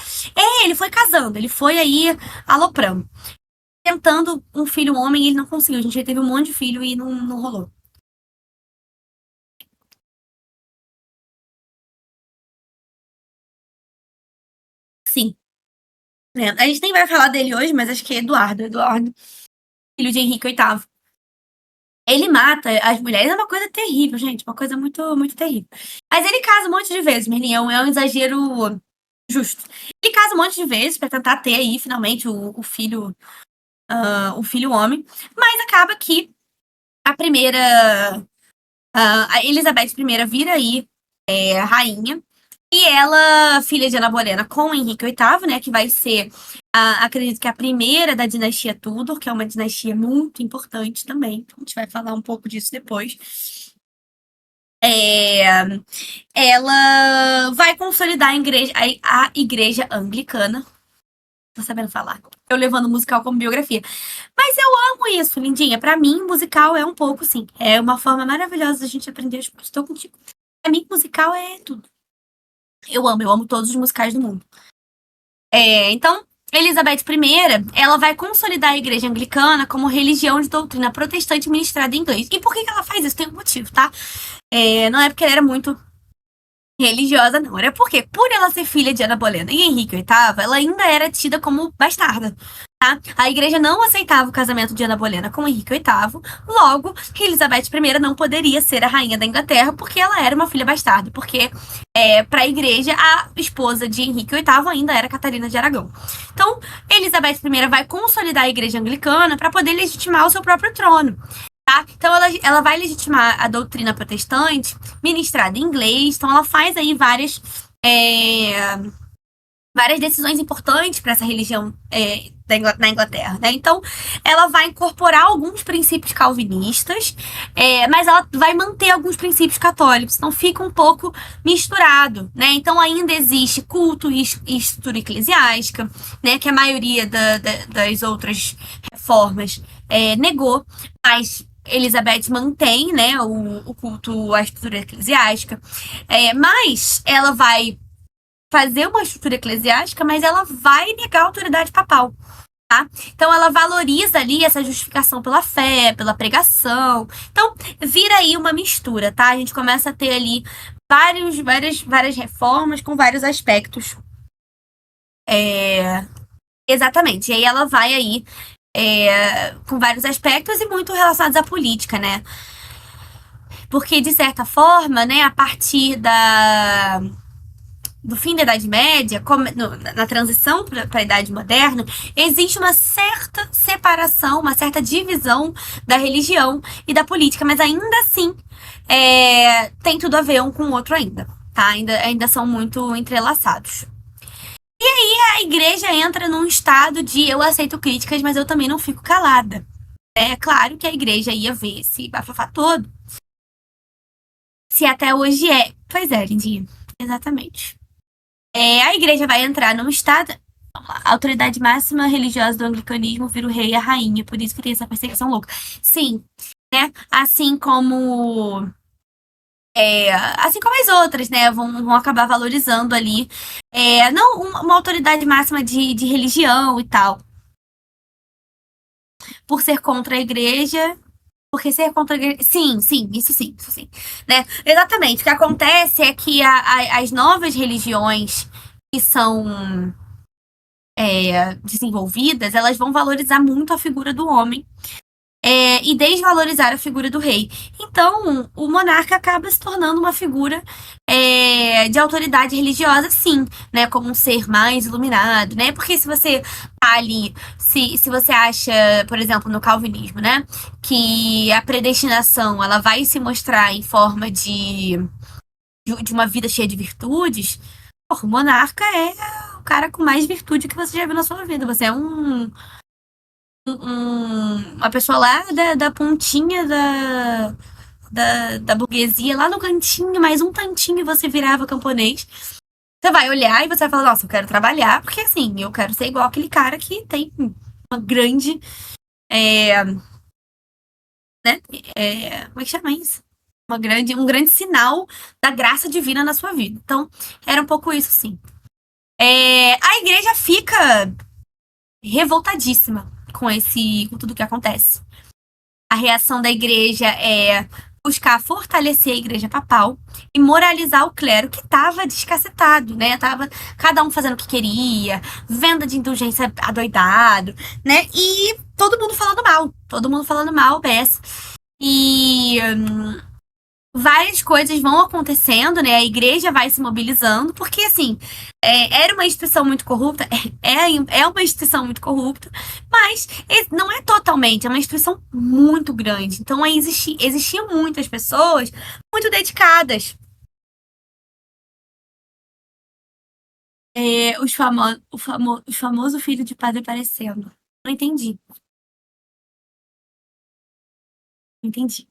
Ele foi casando, ele foi aí aloprando. Tentando um filho homem, ele não conseguiu. A gente já teve um monte de filho e não rolou. Sim. A gente nem vai falar dele hoje, mas acho que é Eduardo, filho de Henrique VIII. Ele mata as mulheres, é uma coisa terrível, gente, uma coisa muito, muito terrível. Mas ele casa um monte de vezes, Merlin, é um exagero justo. Ele casa um monte de vezes pra tentar ter aí, finalmente, o filho homem, mas acaba que a primeira, a Elizabeth I vira aí rainha, e ela, filha de Ana Bolena com Henrique VIII, né, que vai ser, acredito que a primeira da dinastia Tudor, que é uma dinastia muito importante também. A gente vai falar um pouco disso depois. É, ela vai consolidar a igreja anglicana. Tô sabendo falar. Eu levando musical como biografia. Mas eu amo isso, lindinha. Pra mim, musical é um pouco, sim. É uma forma maravilhosa da gente aprender as coisas. Estou contigo. Pra mim, musical é tudo. Eu amo todos os musicais do mundo. Então, Elizabeth I, ela vai consolidar a igreja anglicana como religião de doutrina protestante ministrada em inglês. E por que ela faz isso? Tem um motivo, tá? Não é porque ela era muito religiosa, não. Era porque, por ela ser filha de Ana Bolena e Henrique VIII, ela ainda era tida como bastarda. Tá? A igreja não aceitava o casamento de Ana Bolena com Henrique VIII, logo, Elizabeth I não poderia ser a rainha da Inglaterra porque ela era uma filha bastarda, porque para a igreja a esposa de Henrique VIII ainda era Catarina de Aragão. Então, Elizabeth I vai consolidar a igreja anglicana para poder legitimar o seu próprio trono. Tá? Então ela vai legitimar a doutrina protestante ministrada em inglês. Então ela faz aí várias decisões importantes para essa religião na Inglaterra, né? Então, ela vai incorporar alguns princípios calvinistas, mas ela vai manter alguns princípios católicos, então fica um pouco misturado, né? Então, ainda existe culto e estrutura eclesiástica, né? Que a maioria das outras reformas negou, mas Elizabeth mantém, né, o culto à estrutura eclesiástica, mas ela vai fazer uma estrutura eclesiástica, mas ela vai negar a autoridade papal. Tá? Então ela valoriza ali essa justificação pela fé, pela pregação. Então vira aí uma mistura, tá? A gente começa a ter ali várias reformas com vários aspectos. Exatamente. E aí ela vai aí com vários aspectos e muito relacionados à política, né? Porque, de certa forma, né, a partir do fim da Idade Média, na transição para a Idade Moderna, existe uma certa separação, uma certa divisão da religião e da política, mas ainda assim tem tudo a ver um com o outro ainda, tá? Ainda são muito entrelaçados. E aí a igreja entra num estado de eu aceito críticas, mas eu também não fico calada. É claro que a igreja ia ver esse bafafá todo. Se até hoje é. Pois é, lindinha. Exatamente. A igreja vai entrar num estado. A autoridade máxima religiosa do anglicanismo vira o rei e a rainha, por isso que tem essa perseguição louca. Sim, né? Assim como as outras, né? Vão acabar valorizando ali. Não uma autoridade máxima de religião e tal. Por ser contra a igreja. Porque ser contra a igreja. Sim, sim, isso sim. Né? Exatamente. O que acontece é que as novas religiões que são desenvolvidas, elas vão valorizar muito a figura do homem e desvalorizar a figura do rei. Então, o monarca acaba se tornando uma figura de autoridade religiosa, sim, né? Como um ser mais iluminado, né? Porque se você tá ali, se você acha, por exemplo, no calvinismo, né? Que a predestinação, ela vai se mostrar em forma de uma vida cheia de virtudes, porra, o monarca é o cara com mais virtude que você já viu na sua vida. Você é uma pessoa lá da pontinha da burguesia, lá no cantinho, mais um tantinho e você virava camponês. Você vai olhar e você vai falar, nossa, eu quero trabalhar, porque assim, eu quero ser igual aquele cara que tem uma grande, é, né, como é que chama isso? Um grande sinal da graça divina na sua vida. Então, era um pouco isso, sim. A igreja fica revoltadíssima com tudo que acontece. A reação da igreja é buscar fortalecer a igreja papal e moralizar o clero que estava descacetado, né? Tava cada um fazendo o que queria, venda de indulgência adoidado, né? E todo mundo falando mal, peça. E várias coisas vão acontecendo, né? A igreja vai se mobilizando, porque assim, era uma instituição muito corrupta, é uma instituição muito corrupta, mas não é totalmente, é uma instituição muito grande. Então existiam muitas pessoas muito dedicadas. O famoso filho de padre aparecendo. Não entendi, não entendi.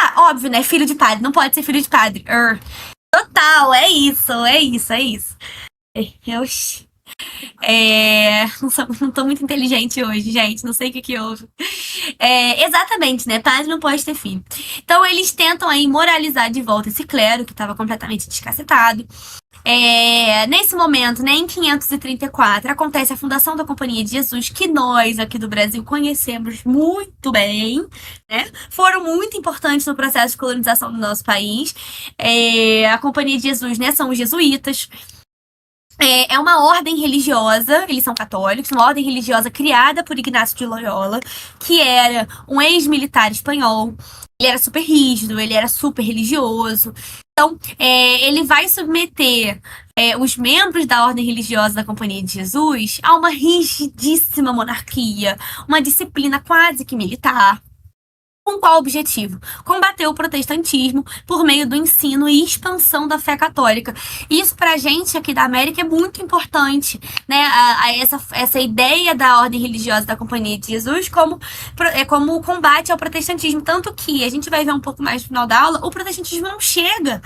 Ah, óbvio, né? Filho de padre, não pode ser filho de padre. Total, é isso, é isso, é isso. Eu, não tô muito inteligente hoje, gente. Não sei o que houve. Exatamente, né? Padre não pode ter filho. Então eles tentam aí moralizar de volta esse clero que estava completamente descacetado. Nesse momento, né, em 534, acontece a fundação da Companhia de Jesus, que nós aqui do Brasil conhecemos muito bem, né? Foram muito importantes no processo de colonização do nosso país. A Companhia de Jesus, né, são os jesuítas. É uma ordem religiosa, eles são católicos, uma ordem religiosa criada por Ignacio de Loyola, que era um ex-militar espanhol. Ele era super rígido, ele era super religioso. Então, ele vai submeter os membros da ordem religiosa da Companhia de Jesus a uma rigidíssima monarquia, uma disciplina quase que militar. Com qual objetivo? Combater o protestantismo por meio do ensino e expansão da fé católica. Isso para a gente aqui da América é muito importante, né? Essa ideia da ordem religiosa da Companhia de Jesus como o combate ao protestantismo. Tanto que a gente vai ver um pouco mais no final da aula, o protestantismo não chega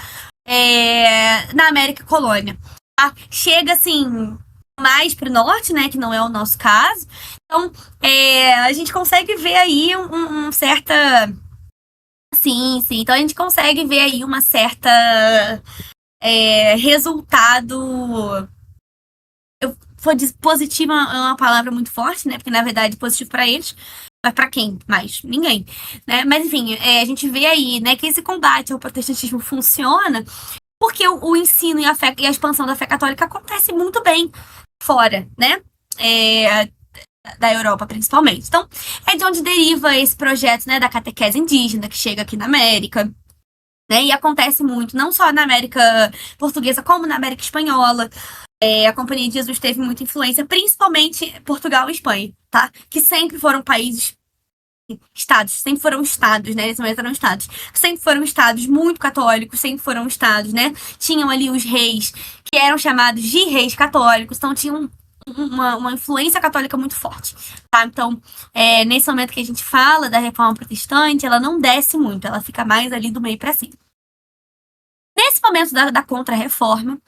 na América colônia. Tá? Chega assim mais para o norte, né? Que não é o nosso caso. Então, a gente consegue ver aí um certa. Sim, sim. Então a gente consegue ver aí uma certa resultado. Positivo é uma palavra muito forte, né? Porque na verdade positivo para eles, mas para quem? Mais ninguém, né? Mas enfim, a gente vê aí, né, que esse combate ao protestantismo funciona porque o ensino e a expansão da fé católica acontece muito bem fora, né? É, da Europa, principalmente. Então, é de onde deriva esse projeto, né, da catequese indígena que chega aqui na América, né? E acontece muito, não só na América portuguesa, como na América espanhola. A Companhia de Jesus teve muita influência, principalmente Portugal e Espanha, tá? Que sempre foram países, estados, sempre foram estados, né? Nesse momento eram estados. Sempre foram estados muito católicos, sempre foram estados, né? Tinham ali os reis, que eram chamados de reis católicos, então tinham uma influência católica muito forte, tá? Então, nesse momento que a gente fala da reforma protestante, ela não desce muito, ela fica mais ali do meio para cima. Nesse momento da contra-reforma,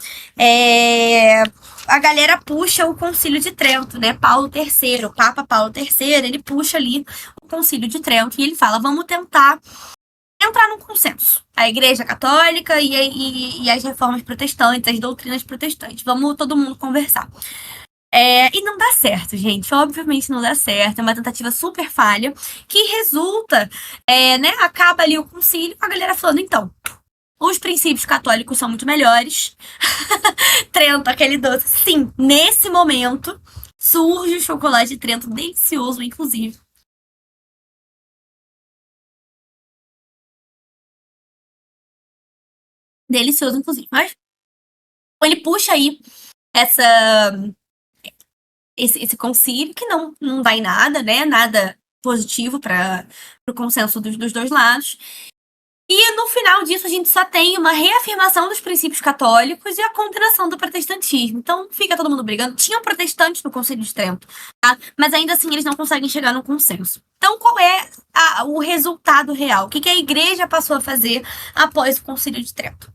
a galera puxa o Concílio de Trento, né? Paulo III, o Papa Paulo III, ele puxa ali o Concílio de Trento e ele fala: vamos tentar entrar num consenso. A Igreja Católica e as reformas protestantes, as doutrinas protestantes. Vamos todo mundo conversar. E não dá certo, gente. Obviamente não dá certo. É uma tentativa super falha que resulta, né? Acaba ali o concílio com a galera falando, então. Os princípios católicos são muito melhores. Trento, aquele doce. Sim, nesse momento surge o chocolate de Trento, delicioso, inclusive. Delicioso, inclusive. Mas ele puxa aí essa, esse concílio, que não dá em nada, né? Nada positivo para o consenso dos dois lados. E no final disso, a gente só tem uma reafirmação dos princípios católicos e a condenação do protestantismo. Então, fica todo mundo brigando. Tinham protestantes no Concílio de Trento, tá? Mas ainda assim, eles não conseguem chegar num consenso. Então, qual é o resultado real? O que a igreja passou a fazer após o Concílio de Trento?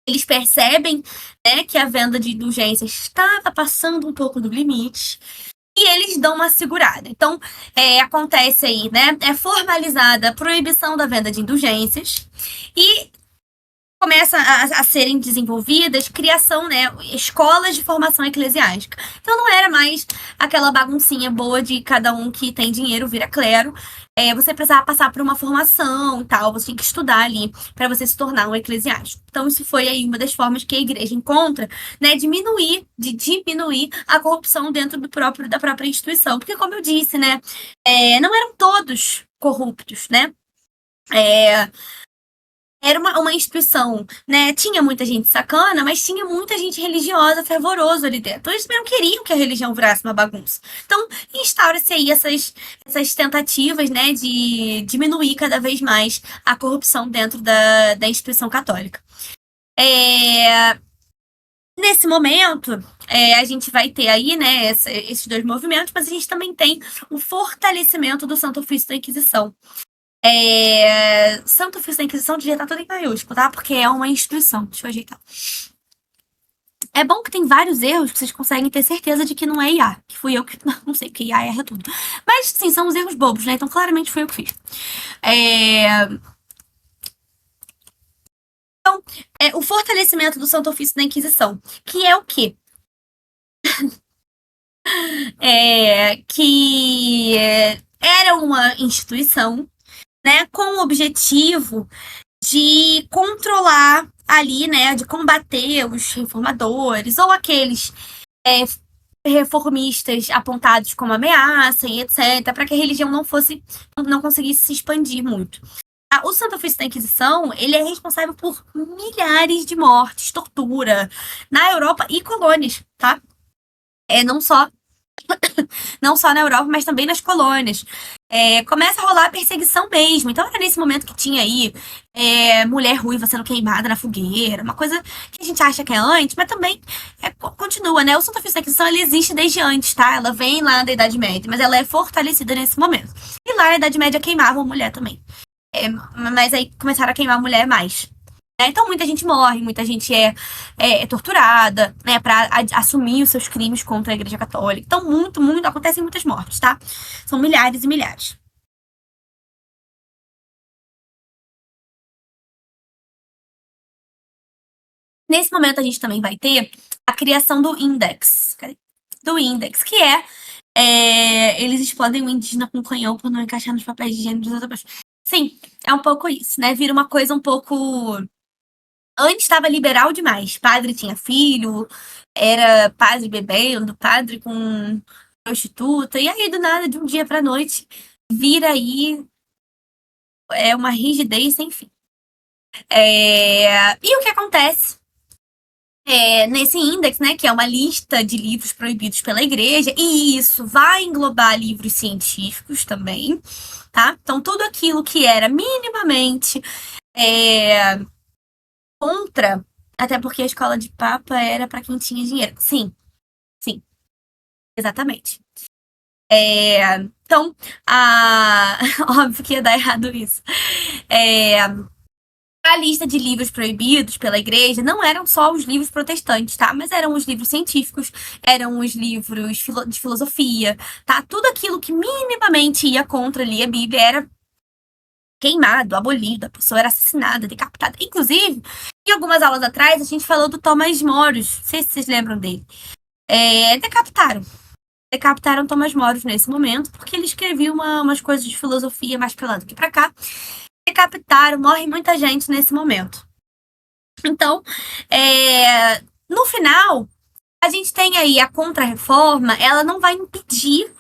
Eles percebem, né, que a venda de indulgências estava passando um pouco do limite e eles dão uma segurada. Então, acontece aí, né? É formalizada a proibição da venda de indulgências e começa a serem desenvolvidas criação, né, escolas de formação eclesiástica. Então não era mais aquela baguncinha boa de cada um que tem dinheiro vira clero. Você precisava passar por uma formação e tal, você tinha que estudar ali para você se tornar um eclesiástico. Então isso foi aí uma das formas que a igreja encontra, né, de diminuir a corrupção dentro da própria instituição. Porque como eu disse, né, não eram todos corruptos, né? Era uma instituição, né? Tinha muita gente sacana, mas tinha muita gente religiosa, fervorosa ali dentro. Então, eles também não queriam que a religião virasse uma bagunça. Então, instaura-se aí essas tentativas, né, de diminuir cada vez mais a corrupção dentro da instituição católica. Nesse momento, a gente vai ter aí, né, esses dois movimentos, mas a gente também tem o fortalecimento do Santo Ofício da Inquisição. Santo Ofício da Inquisição devia estar tudo em maiúsculo, tá? Porque é uma instituição. Deixa eu ajeitar. É bom que tem vários erros que vocês conseguem ter certeza de que não é IA. Que fui eu que. Não sei, porque IA erra tudo. Mas, sim, são os erros bobos, né? Então, claramente foi eu que fiz. Então, o fortalecimento do Santo Ofício da Inquisição. Que é o quê? Que era uma instituição, né, com o objetivo de controlar ali, né, de combater os reformadores ou aqueles reformistas apontados como ameaça e etc, para que a religião não conseguisse se expandir muito. O Santo Ofício da Inquisição, ele é responsável por milhares de mortes, tortura na Europa e colônias, tá? Não só na Europa, mas também nas colônias. Começa a rolar a perseguição mesmo. Então era nesse momento que tinha aí mulher ruiva sendo queimada na fogueira, uma coisa que a gente acha que é antes, mas também continua, né? O Santo Ofício da Inquisição, ele existe desde antes, tá? Ela vem lá da Idade Média, mas ela é fortalecida nesse momento. E lá na Idade Média queimavam mulher também. Mas aí começaram a queimar mulher mais. Então muita gente morre, muita gente é torturada, né, para assumir os seus crimes contra a Igreja Católica. Então acontecem muitas mortes, tá? São milhares e milhares. Nesse momento a gente também vai ter a criação do Index. Cadê? Do Index, que eles explodem o indígena com canhão por não encaixar nos papéis de gênero dos outros. Sim, é um pouco isso, né? Vira uma coisa um pouco. Antes estava liberal demais. Padre tinha filho, era padre bebendo, padre com prostituta. E aí, do nada, de um dia pra noite, vira aí uma rigidez sem fim. E o que acontece? Nesse índex, né, que é uma lista de livros proibidos pela igreja, e isso vai englobar livros científicos também, tá? Então, tudo aquilo que era minimamente contra, até porque a escola de papa era para quem tinha dinheiro. Sim, sim, exatamente. Então, óbvio que ia dar errado isso. A lista de livros proibidos pela igreja não eram só os livros protestantes, tá? Mas eram os livros científicos, eram os livros de filosofia, tá? Tudo aquilo que minimamente ia contra ali a Bíblia era queimado, abolido, a pessoa era assassinada, decapitada. Inclusive, em algumas aulas atrás, a gente falou do Thomas Moros, não sei se vocês lembram dele. Decapitaram Thomas Moros nesse momento, porque ele escrevia umas coisas de filosofia mais pra lá do que pra cá. Decapitaram, morre muita gente nesse momento. Então, no final, a gente tem aí a Contra-Reforma, ela não vai impedir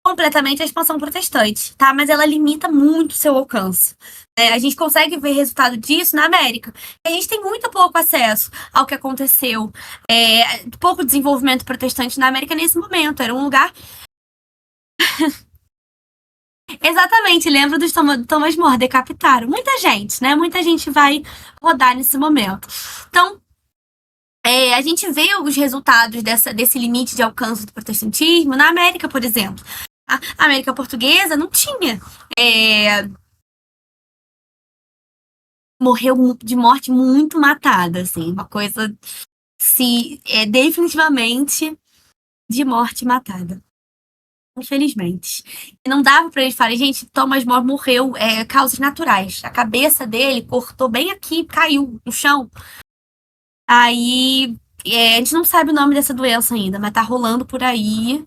completamente a expansão protestante, tá? Mas ela limita muito o seu alcance. A gente consegue ver resultado disso na América. A gente tem muito pouco acesso ao que aconteceu, pouco desenvolvimento protestante na América nesse momento. Era um lugar Exatamente, lembro dos Thomas More, decapitaram. Muita gente, né? Muita gente vai rodar nesse momento. Então, a gente vê os resultados desse limite de alcance do protestantismo na América, por exemplo. A América Portuguesa não tinha. Morreu de morte muito matada, assim, uma coisa definitivamente de morte matada. Infelizmente. E não dava pra eles falarem, gente, Thomas More morreu, causas naturais. A cabeça dele cortou bem aqui, caiu no chão. Aí, a gente não sabe o nome dessa doença ainda, mas tá rolando por aí.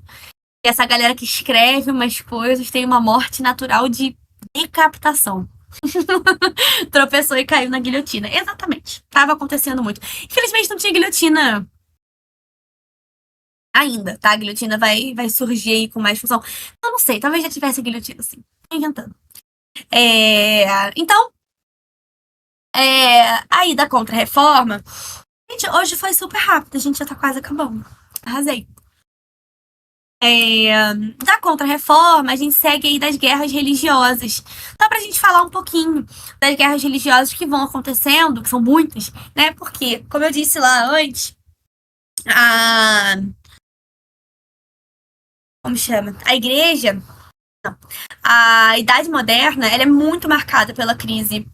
E essa galera que escreve umas coisas tem uma morte natural de decapitação. Tropeçou e caiu na guilhotina. Exatamente. Tava acontecendo muito. Infelizmente não tinha guilhotina ainda, tá? A guilhotina vai surgir aí com mais função. Eu não sei, talvez já tivesse guilhotina, assim. Tô inventando. Então, aí da Contra-Reforma. Gente, hoje foi super rápido, a gente já tá quase acabando. Arrasei. Da Contra-Reforma, a gente segue aí das guerras religiosas. Dá pra gente falar um pouquinho das guerras religiosas que vão acontecendo, que são muitas, né? Porque, como eu disse lá antes, a. Como chama? A igreja, a Idade Moderna, ela é muito marcada pela crise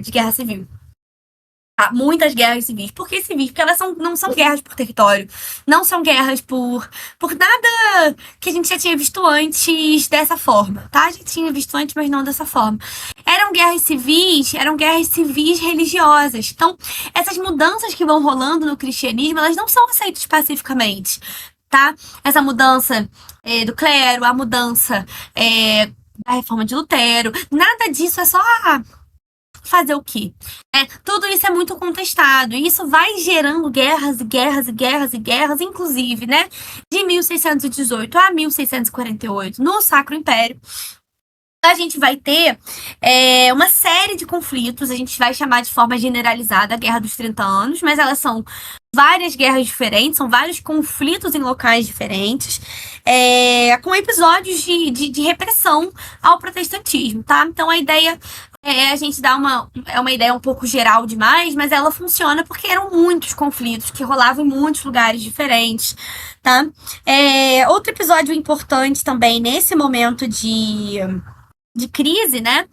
de guerra civil. Muitas guerras civis. Por que civis? Porque elas não são guerras por território. Não são guerras por nada que a gente já tinha visto antes dessa forma, tá? A gente tinha visto antes, mas não dessa forma. Eram guerras civis religiosas. Então, essas mudanças que vão rolando no cristianismo, elas não são aceitas pacificamente, tá? Essa mudança do clero, a mudança da reforma de Lutero, nada disso é só fazer o quê? Tudo isso é muito contestado e isso vai gerando guerras e guerras e guerras e guerras, inclusive, né, de 1618 a 1648, no Sacro Império. A gente vai ter uma série de conflitos, a gente vai chamar de forma generalizada a Guerra dos 30 Anos, mas elas são várias guerras diferentes, são vários conflitos em locais diferentes, com episódios de repressão ao protestantismo, tá? Então a ideia a gente dá uma ideia um pouco geral demais, mas ela funciona porque eram muitos conflitos que rolavam em muitos lugares diferentes, tá? Outro episódio importante também nesse momento de crise, né?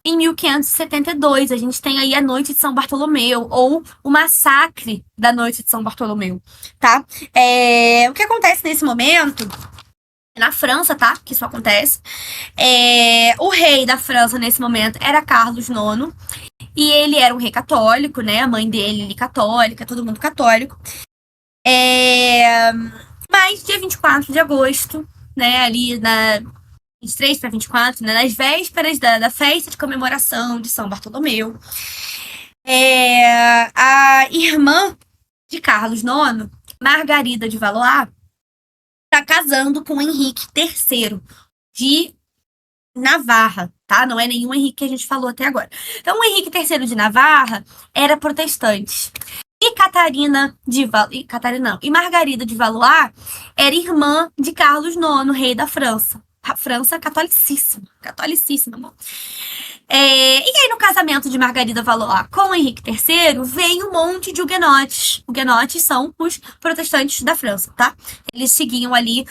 Em 1572, a gente tem aí a Noite de São Bartolomeu, ou o massacre da Noite de São Bartolomeu, tá? O que acontece nesse momento, na França, tá? Que isso acontece. O rei da França, nesse momento, era Carlos IX, e ele era um rei católico, né? A mãe dele católica, todo mundo católico. Mas dia 24 de agosto, né? Ali na 23 para 24, né, nas vésperas da festa de comemoração de São Bartolomeu, a irmã de Carlos IX, Margarida de Valois, está casando com Henrique III de Navarra, tá? Não é nenhum Henrique que a gente falou até agora. Então, o Henrique III de Navarra era protestante. E Margarida de Valois era irmã de Carlos IX, rei da França. A França catolicíssima, catolicíssima, amor. E aí, no casamento de Margarida Valois com Henrique III, veio um monte de huguenotes. Huguenotes são os protestantes da França, tá? Eles seguiam ali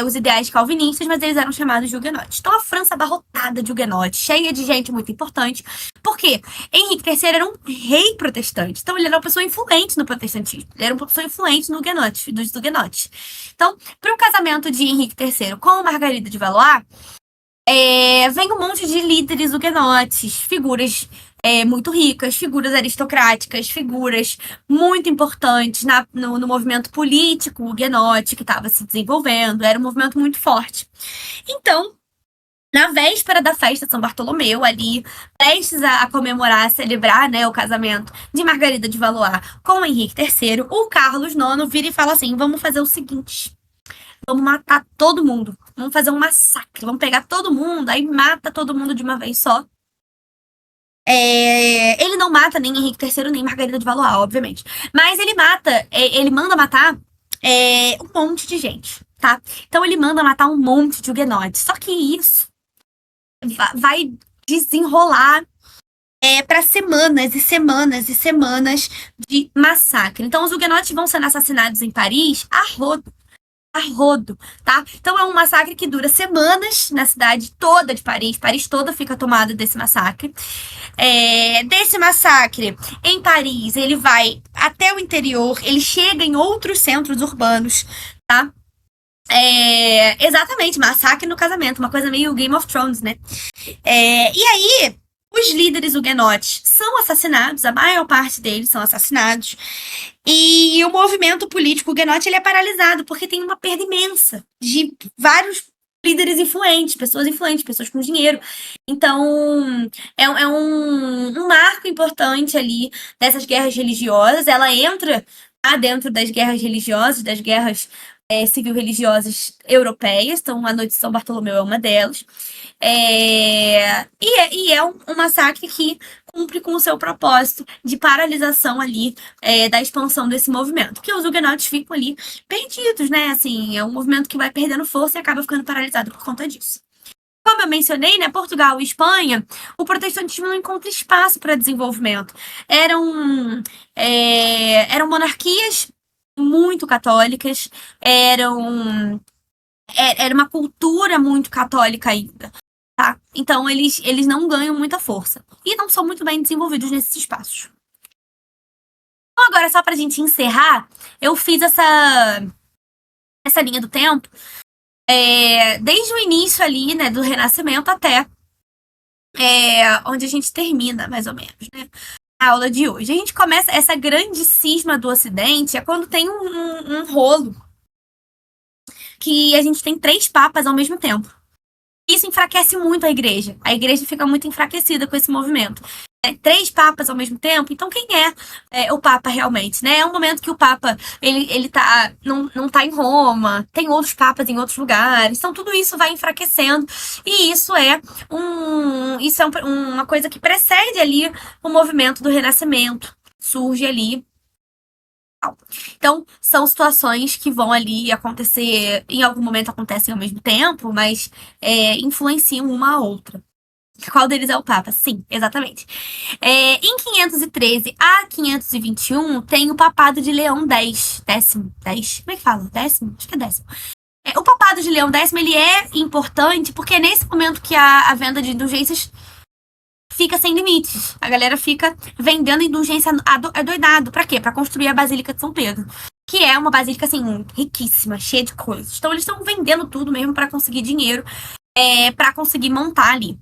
os ideais calvinistas, mas eles eram chamados de huguenotes. Então, a França abarrotada de huguenotes, cheia de gente muito importante. Por quê? Henrique III era um rei protestante. Então, ele era uma pessoa influente no protestantismo. Ele era uma pessoa influente no dos huguenotes. Então, para o casamento de Henrique III com Margarida de Valois, vem um monte de líderes huguenotes, figuras muito ricas, figuras aristocráticas, figuras muito importantes no movimento político huguenote que estava se desenvolvendo. Era um movimento muito forte. Então, na véspera da festa de São Bartolomeu, ali, prestes a comemorar, a celebrar, né, o casamento de Margarida de Valois com Henrique III, o Carlos IX vira e fala assim: vamos fazer o seguinte. Vamos matar todo mundo. Vamos fazer um massacre. Vamos pegar todo mundo, aí mata todo mundo de uma vez só. Ele não mata nem Henrique III, nem Margarida de Valois, obviamente. Mas ele manda matar um monte de gente, tá? Então ele manda matar um monte de huguenotes. Só que isso vai desenrolar para semanas e semanas e semanas de massacre. Então, os huguenotes vão sendo assassinados em Paris a rodo, tá? Então é um massacre que dura semanas na cidade toda de Paris. Paris toda fica tomada desse massacre. Desse massacre em Paris, ele vai até o interior, ele chega em outros centros urbanos, tá? Exatamente, massacre no casamento, uma coisa meio Game of Thrones, né? E aí, os líderes huguenotes são assassinados, a maior parte deles são assassinados, e o movimento político huguenote ele é paralisado, porque tem uma perda imensa de vários líderes influentes, pessoas com dinheiro. Então, um marco importante ali dessas guerras religiosas. Ela entra dentro das guerras religiosas, das guerras civil-religiosas europeias. Então, a Noite de São Bartolomeu é uma delas. Um massacre que cumpre com o seu propósito de paralisação ali da expansão desse movimento. Porque os huguenotes ficam ali perdidos, né? Assim, é um movimento que vai perdendo força e acaba ficando paralisado por conta disso. Como eu mencionei, né, Portugal e Espanha, o protestantismo não encontra espaço para desenvolvimento. Eram monarquias muito católicas, era uma cultura muito católica ainda. Tá? Então, eles não ganham muita força. E não são muito bem desenvolvidos nesses espaços. Então, agora, só pra gente encerrar, eu fiz essa linha do tempo desde o início ali, né, do Renascimento até onde a gente termina, mais ou menos, né? A aula de hoje. A gente começa essa grande cisma do Ocidente é quando tem um rolo que a gente tem 3 papas ao mesmo tempo. Isso enfraquece muito a igreja. A igreja fica muito enfraquecida com esse movimento. 3 papas ao mesmo tempo. Então, quem é o Papa realmente? Né? É um momento que o Papa não tá em Roma, tem outros papas em outros lugares. Então, tudo isso vai enfraquecendo. E isso é uma coisa que precede ali o movimento do Renascimento. Surge ali. Então, são situações que vão ali acontecer, em algum momento acontecem ao mesmo tempo, mas influenciam uma a outra. Qual deles é o Papa? Sim, exatamente. Em 513 a 521, tem o papado de Leão X. Décimo. Como é que fala? Décimo? Acho que é décimo. O papado de Leão X, ele é importante porque é nesse momento que a venda de indulgências fica sem limites. A galera fica vendendo indulgência adoidado. Pra quê? Pra construir a Basílica de São Pedro. Que é uma basílica, assim, riquíssima, cheia de coisas. Então, eles estão vendendo tudo mesmo pra conseguir dinheiro, pra conseguir montar ali.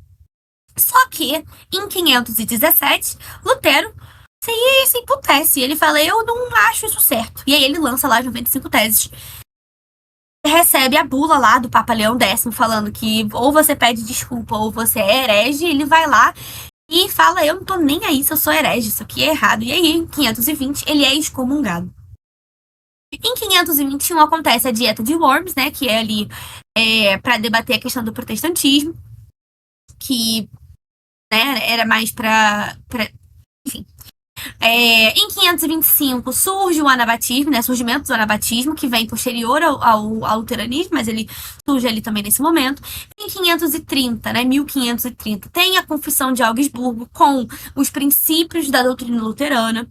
Só que, em 517, Lutero se emputece. Ele fala, eu não acho isso certo. E aí ele lança lá as 95 teses. Recebe a bula lá do Papa Leão X falando que ou você pede desculpa ou você é herege. Ele vai lá e fala, eu não tô nem aí se eu sou herege, isso aqui é errado. E aí, em 520, ele é excomungado. Em 521 acontece a Dieta de Worms, né, que é ali para debater a questão do protestantismo, que né, era mais para enfim. Em 525 surge o anabatismo, né, surgimento do anabatismo, que vem posterior ao luteranismo, mas ele surge ali também nesse momento. Em 530, né, 1530, tem a Confissão de Augsburgo com os princípios da doutrina luterana.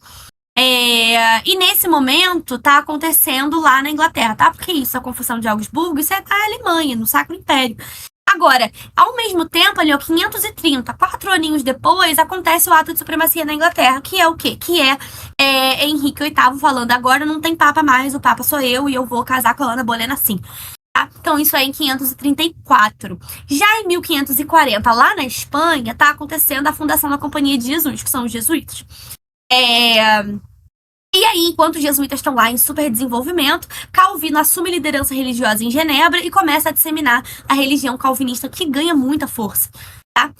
E nesse momento tá acontecendo lá na Inglaterra, tá? Porque isso, a Confissão de Augsburgo, isso é a Alemanha, no Sacro Império. Agora, ao mesmo tempo, ali, ó, 530, 4 aninhos depois, acontece o ato de supremacia na Inglaterra, que é o quê? Que é Henrique VIII falando, agora não tem papa mais, o papa sou eu e eu vou casar com a Ana Bolena assim. Tá? Então, isso é em 534. Já em 1540, lá na Espanha, tá acontecendo a fundação da Companhia de Jesus, que são os jesuítas. E aí, enquanto os jesuítas estão lá em super desenvolvimento, Calvino assume liderança religiosa em Genebra e começa a disseminar a religião calvinista, que ganha muita força. Tá?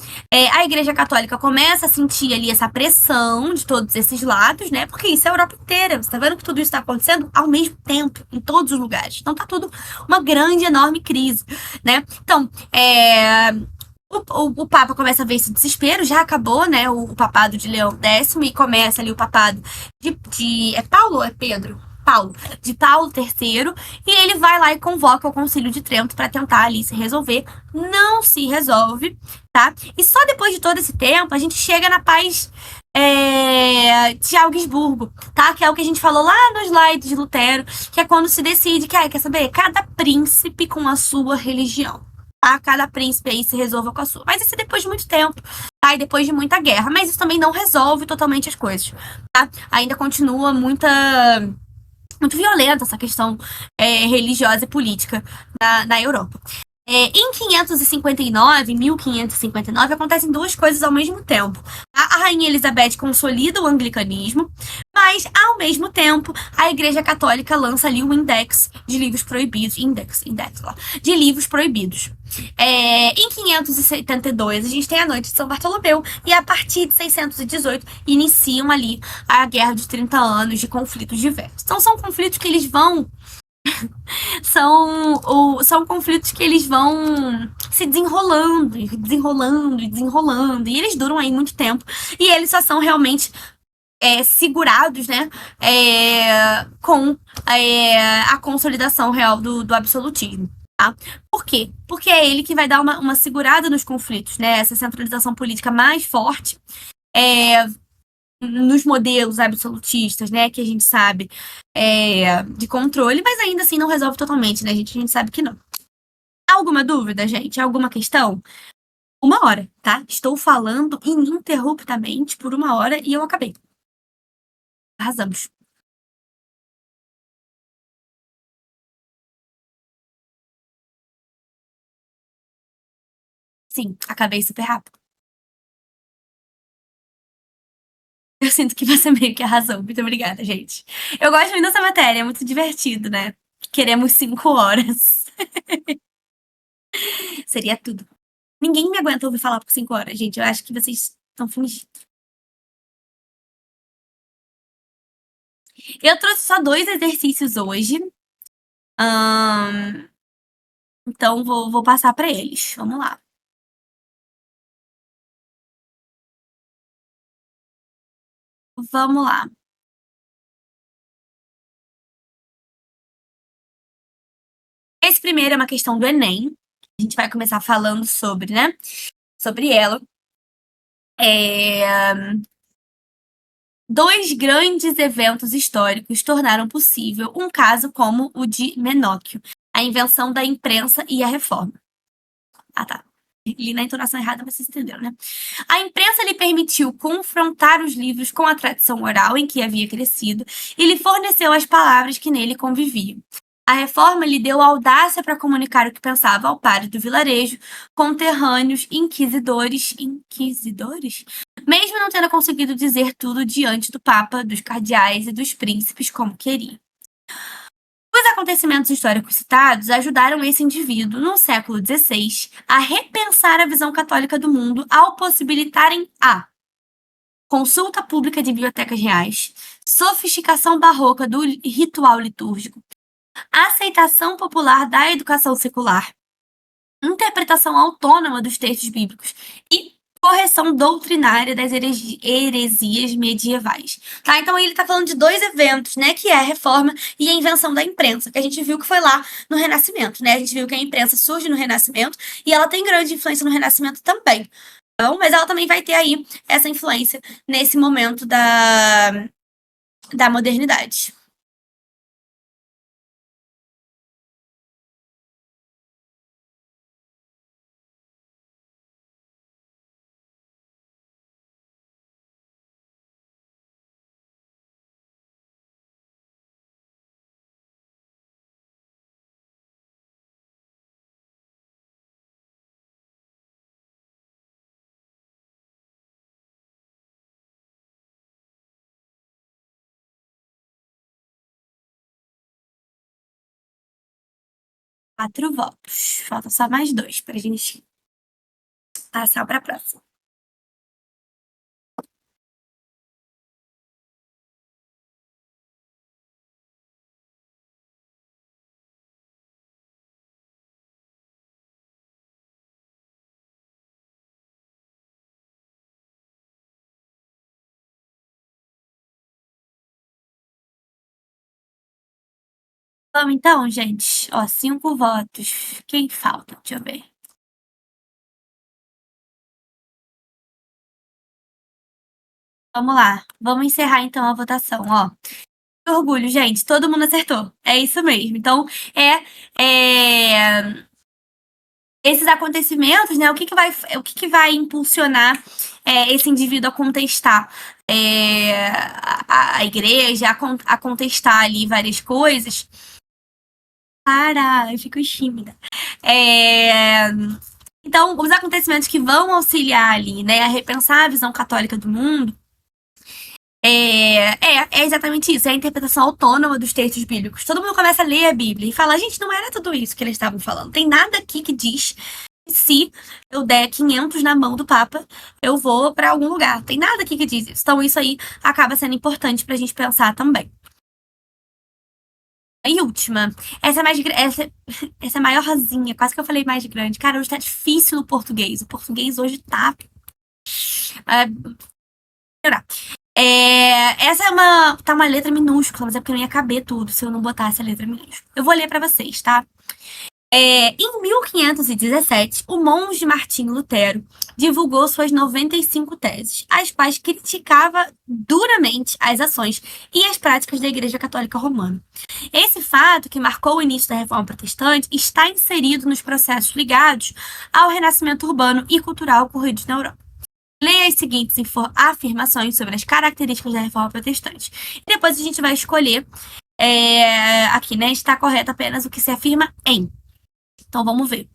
A Igreja Católica começa a sentir ali essa pressão de todos esses lados, né? Porque isso é a Europa inteira. Você tá vendo que tudo isso está acontecendo ao mesmo tempo, em todos os lugares. Então tá tudo uma grande, enorme crise, né? Então, o Papa começa a ver esse desespero, já acabou, né, o papado de Leão X e começa ali o papado de é Paulo ou é Pedro? de Paulo III, e ele vai lá e convoca o Concílio de Trento para tentar ali se resolver. Não se resolve, tá? E só depois de todo esse tempo a gente chega na paz de Augsburgo, tá? Que é o que a gente falou lá no slide de Lutero, que é quando se decide que, quer saber, cada príncipe com a sua religião. Tá? Cada príncipe aí se resolva com a sua. Mas isso é depois de muito tempo, tá? E depois de muita guerra. Mas isso também não resolve totalmente as coisas, tá? Ainda continua muito violenta essa questão religiosa e política na Europa. Em 559, 1559, acontecem duas coisas ao mesmo tempo. A Rainha Elizabeth consolida o anglicanismo, mas, ao mesmo tempo, a Igreja Católica lança ali o Index de livros proibidos. Index lá, de livros proibidos. Em 572, a gente tem a Noite de São Bartolomeu, e a partir de 618 iniciam ali a Guerra de 30 Anos de conflitos diversos. Então, são conflitos que eles vão são conflitos que eles vão se desenrolando, desenrolando e desenrolando. E eles duram aí muito tempo. E eles só são realmente segurados, né? Com a consolidação real do absolutismo. Tá? Por quê? Porque é ele que vai dar uma segurada nos conflitos, né? Essa centralização política mais forte. Nos modelos absolutistas, né, que a gente sabe de controle, mas ainda assim não resolve totalmente, né, a gente sabe que não. Alguma dúvida, gente? Alguma questão? 1 hora, tá? Estou falando ininterruptamente por 1 hora e eu acabei. Arrasamos. Sim, acabei super rápido. Eu sinto que você meio que arrasou. Muito obrigada, gente. Eu gosto muito dessa matéria, é muito divertido, né? Queremos 5 horas. Seria tudo. Ninguém me aguenta ouvir falar por 5 horas, gente. Eu acho que vocês estão fingindo. Eu trouxe só 2 exercícios hoje. Ahn, então, vou passar para eles. Vamos lá. Vamos lá. Esse primeiro é uma questão do Enem. A gente vai começar falando sobre, né? Sobre ela. É, Dois grandes eventos históricos tornaram possível um caso como o de Menóquio, a invenção da imprensa e a reforma. Ah, tá. Li na entonação errada, mas vocês entenderam, né? A imprensa lhe permitiu confrontar os livros com a tradição oral em que havia crescido e lhe forneceu as palavras que nele conviviam. A reforma lhe deu audácia para comunicar o que pensava ao padre do vilarejo, conterrâneos, inquisidores? Mesmo não tendo conseguido dizer tudo diante do Papa, dos cardeais e dos príncipes como queria. Os acontecimentos históricos citados ajudaram esse indivíduo, no século XVI, a repensar a visão católica do mundo ao possibilitarem a consulta pública de bibliotecas reais, sofisticação barroca do ritual litúrgico, aceitação popular da educação secular, interpretação autônoma dos textos bíblicos e correção doutrinária das heresias medievais. Tá? Então ele está falando de 2 eventos, né, que é a reforma e a invenção da imprensa, que a gente viu que foi lá no Renascimento, né? A gente viu que a imprensa surge no Renascimento e ela tem grande influência no Renascimento também. Então, mas ela também vai ter aí essa influência nesse momento da modernidade. Quatro votos. Falta só mais 2 para a gente passar para a próxima. Vamos então, gente. Ó, 5 votos. Quem falta? Deixa eu ver. Vamos lá. Vamos encerrar então a votação, ó. Que orgulho, gente. Todo mundo acertou. É isso mesmo. Então, esses acontecimentos, né? O que que vai impulsionar esse indivíduo a contestar a igreja, a contestar ali várias coisas? Para, eu fico tímida. É, então, os acontecimentos que vão auxiliar ali, né, a repensar a visão católica do mundo, é exatamente isso, é a interpretação autônoma dos textos bíblicos. Todo mundo começa a ler a Bíblia e fala, gente, não era tudo isso que eles estavam falando. Tem nada aqui que diz que se eu der 500 na mão do Papa, eu vou para algum lugar. Tem nada aqui que diz isso. Então, isso aí acaba sendo importante para a gente pensar também. E última. Essa é mais. Essa é maiorzinha. Quase que eu falei mais grande. Cara, hoje tá difícil no português. O português hoje tá. Piorar. Essa é uma. Tá uma letra minúscula, mas é porque não ia caber tudo se eu não botasse a letra minúscula. Eu vou ler pra vocês, tá? Em 1517, o monge Martinho Lutero divulgou suas 95 teses, as quais criticava duramente as ações e as práticas da Igreja Católica Romana. Esse fato, que marcou o início da Reforma Protestante, está inserido nos processos ligados ao renascimento urbano e cultural ocorridos na Europa. Leia as seguintes afirmações sobre as características da Reforma Protestante. E depois a gente vai escolher aqui, né? Está correto apenas o que se afirma em. Então vamos ver.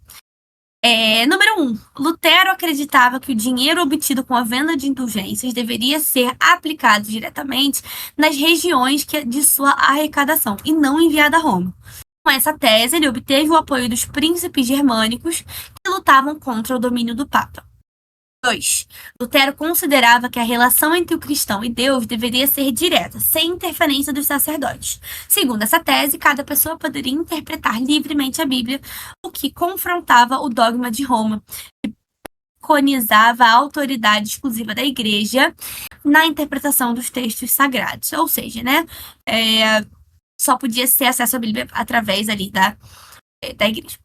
Número 1. Lutero acreditava que o dinheiro obtido com a venda de indulgências deveria ser aplicado diretamente nas regiões de sua arrecadação e não enviado a Roma. Com essa tese, ele obteve o apoio dos príncipes germânicos que lutavam contra o domínio do Papa. 2. Lutero considerava que a relação entre o cristão e Deus deveria ser direta, sem interferência dos sacerdotes. Segundo essa tese, cada pessoa poderia interpretar livremente a Bíblia, o que confrontava o dogma de Roma, que preconizava a autoridade exclusiva da Igreja na interpretação dos textos sagrados. Ou seja, né, só podia ser acesso à Bíblia através ali da Igreja.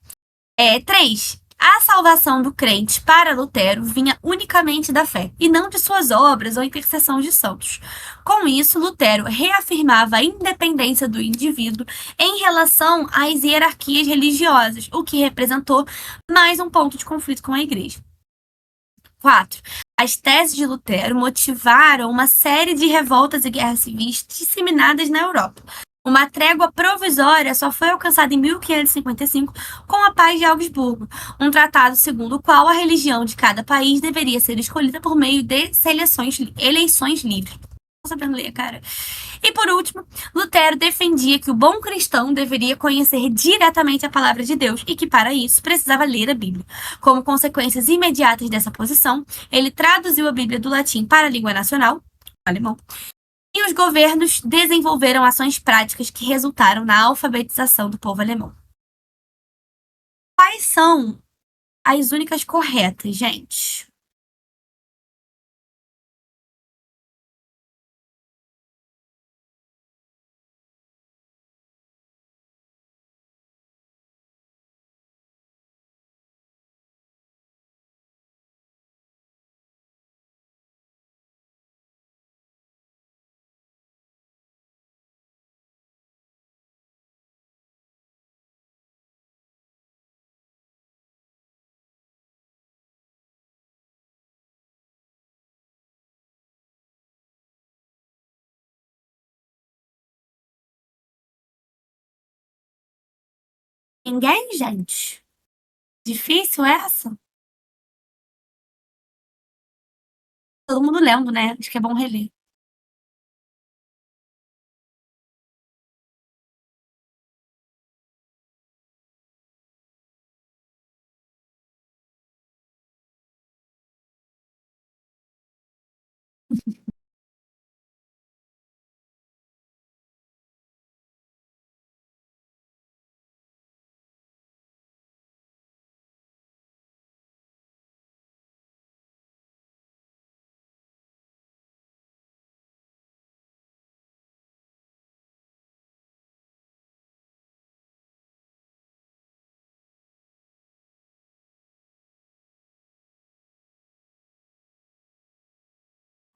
3. A salvação do crente para Lutero vinha unicamente da fé, e não de suas obras ou intercessão de santos. Com isso, Lutero reafirmava a independência do indivíduo em relação às hierarquias religiosas, o que representou mais um ponto de conflito com a Igreja. 4. As teses de Lutero motivaram uma série de revoltas e guerras civis disseminadas na Europa. Uma trégua provisória só foi alcançada em 1555 com a Paz de Augsburgo, um tratado segundo o qual a religião de cada país deveria ser escolhida por meio de eleições livres. Tô sabendo ler, cara. E por último, Lutero defendia que o bom cristão deveria conhecer diretamente a palavra de Deus e que, para isso, precisava ler a Bíblia. Como consequências imediatas dessa posição, ele traduziu a Bíblia do latim para a língua nacional, alemão, e os governos desenvolveram ações práticas que resultaram na alfabetização do povo alemão. Quais são as únicas corretas, gente? Ninguém, gente? Difícil essa? Todo mundo lendo, né? Acho que é bom reler.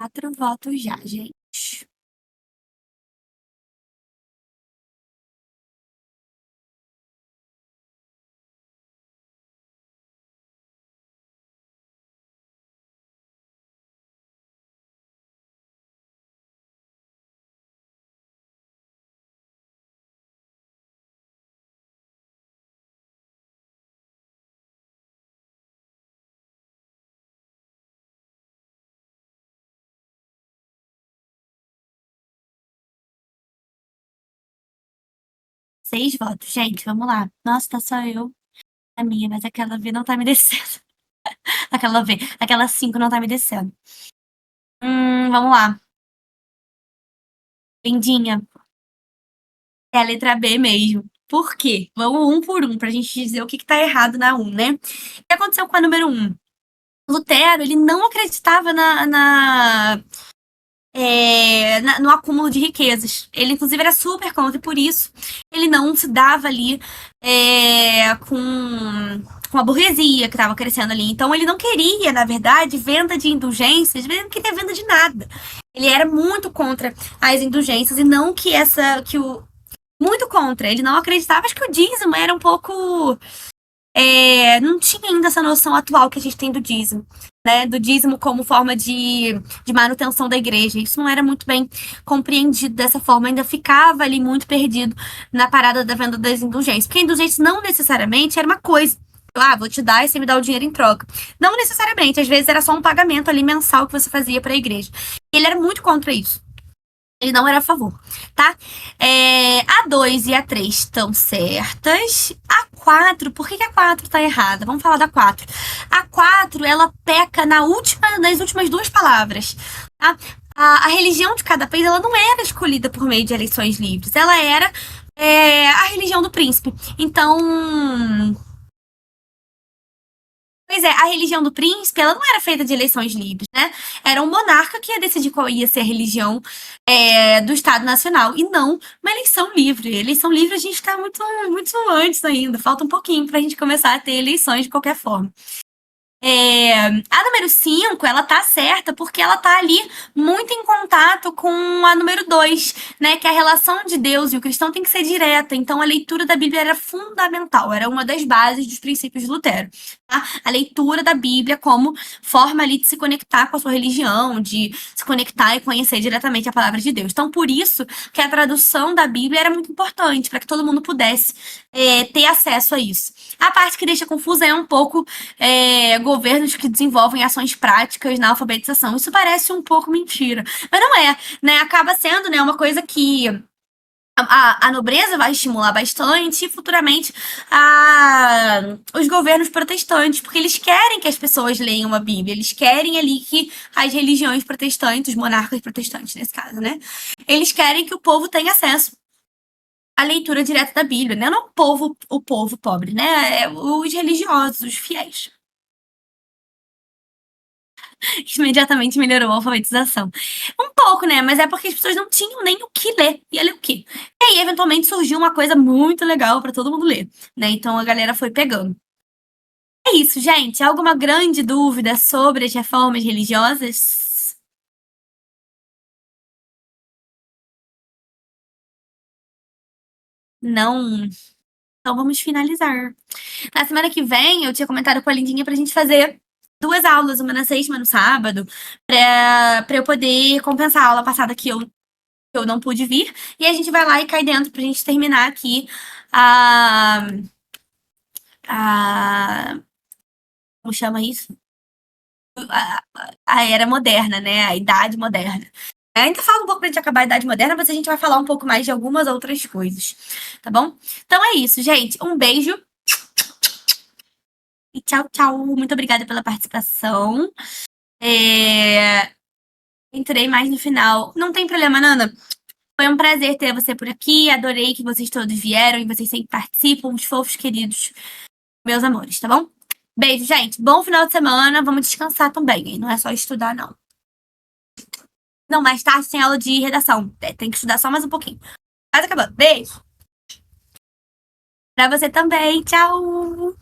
4 votos já, gente. Seis votos, gente, vamos lá. Nossa, tá só eu, a minha, mas aquela V não tá me descendo. Aquela V, aquela 5 não tá me descendo. Vamos lá. Lindinha, é a letra B mesmo. Por quê? Vamos um por um, pra gente dizer o que tá errado na um, né? O que aconteceu com a número um? Lutero, ele não acreditava no acúmulo de riquezas. Ele, inclusive, era super contra, e por isso ele não se dava ali com a burguesia que estava crescendo ali. Então, ele não queria, na verdade, venda de indulgências, ele não queria venda de nada. Ele era muito contra as indulgências e não que muito contra. Ele não acreditava, acho que o dízimo era um pouco não tinha ainda essa noção atual que a gente tem do dízimo, né? Do dízimo como forma de manutenção da igreja. Isso não era muito bem compreendido dessa forma, ainda ficava ali muito perdido na parada da venda das indulgências. Porque indulgências não necessariamente era uma coisa. Ah, vou te dar e você me dá o dinheiro em troca. Não necessariamente, às vezes era só um pagamento ali mensal que você fazia para a igreja. Ele era muito contra isso. Ele não era a favor, tá? A 2 e a 3 estão certas. A 4, por que a 4 tá errada? Vamos falar da 4. A 4, ela peca nas últimas duas palavras, tá? A religião de cada país, ela não era escolhida por meio de eleições livres. Ela era a religião do príncipe. Então, pois é, a religião do príncipe, ela não era feita de eleições livres, né? Era um monarca que ia decidir qual ia ser a religião do Estado Nacional, e não uma eleição livre. Eleição livre a gente está muito, muito antes ainda, falta um pouquinho para a gente começar a ter eleições de qualquer forma. A número 5 ela tá certa porque ela tá ali muito em contato com a número 2, né? Que é a relação de Deus e o cristão tem que ser direta. Então, a leitura da Bíblia era fundamental, era uma das bases dos princípios de Lutero. Tá? A leitura da Bíblia como forma ali de se conectar com a sua religião, de se conectar e conhecer diretamente a palavra de Deus. Então, por isso que a tradução da Bíblia era muito importante, para que todo mundo pudesse ter acesso a isso. A parte que deixa confusa é um pouco governos que desenvolvem ações práticas na alfabetização. Isso parece um pouco mentira, mas não é, né? Acaba sendo, né, uma coisa que a nobreza vai estimular bastante e futuramente os governos protestantes, porque eles querem que as pessoas leiam a Bíblia, eles querem ali que as religiões protestantes, os monarcas protestantes nesse caso, né? Eles querem que o povo tenha acesso à leitura direta da Bíblia, né? Não o povo pobre, né? Os religiosos, os fiéis. Imediatamente melhorou a alfabetização. Um pouco, né? Mas é porque as pessoas não tinham nem o que ler. Ia ler o quê? E aí, eventualmente, surgiu uma coisa muito legal para todo mundo ler, né? Então a galera foi pegando. É isso, gente. Alguma grande dúvida sobre as reformas religiosas? Não. Então vamos finalizar. Na semana que vem, eu tinha comentado com a Lindinha pra gente fazer duas aulas, uma na sexta, uma no sábado, pra eu poder compensar a aula passada que eu não pude vir. E a gente vai lá e cai dentro pra gente terminar aqui a. a como chama isso? A era moderna, né? A idade moderna. Ainda fala um pouco pra gente acabar a idade moderna, mas a gente vai falar um pouco mais de algumas outras coisas, tá bom? Então é isso, gente. Um beijo e tchau, tchau. Muito obrigada pela participação. Entrei mais no final. Não tem problema, Nana. Foi um prazer ter você por aqui. Adorei que vocês todos vieram e vocês sempre participam, os fofos queridos, meus amores, tá bom? Beijo, gente. Bom final de semana. Vamos descansar também, hein? Não é só estudar, não. Não, mais tarde tem aula de redação. Tem que estudar só mais um pouquinho. Quase acabando. Beijo. Pra você também. Tchau.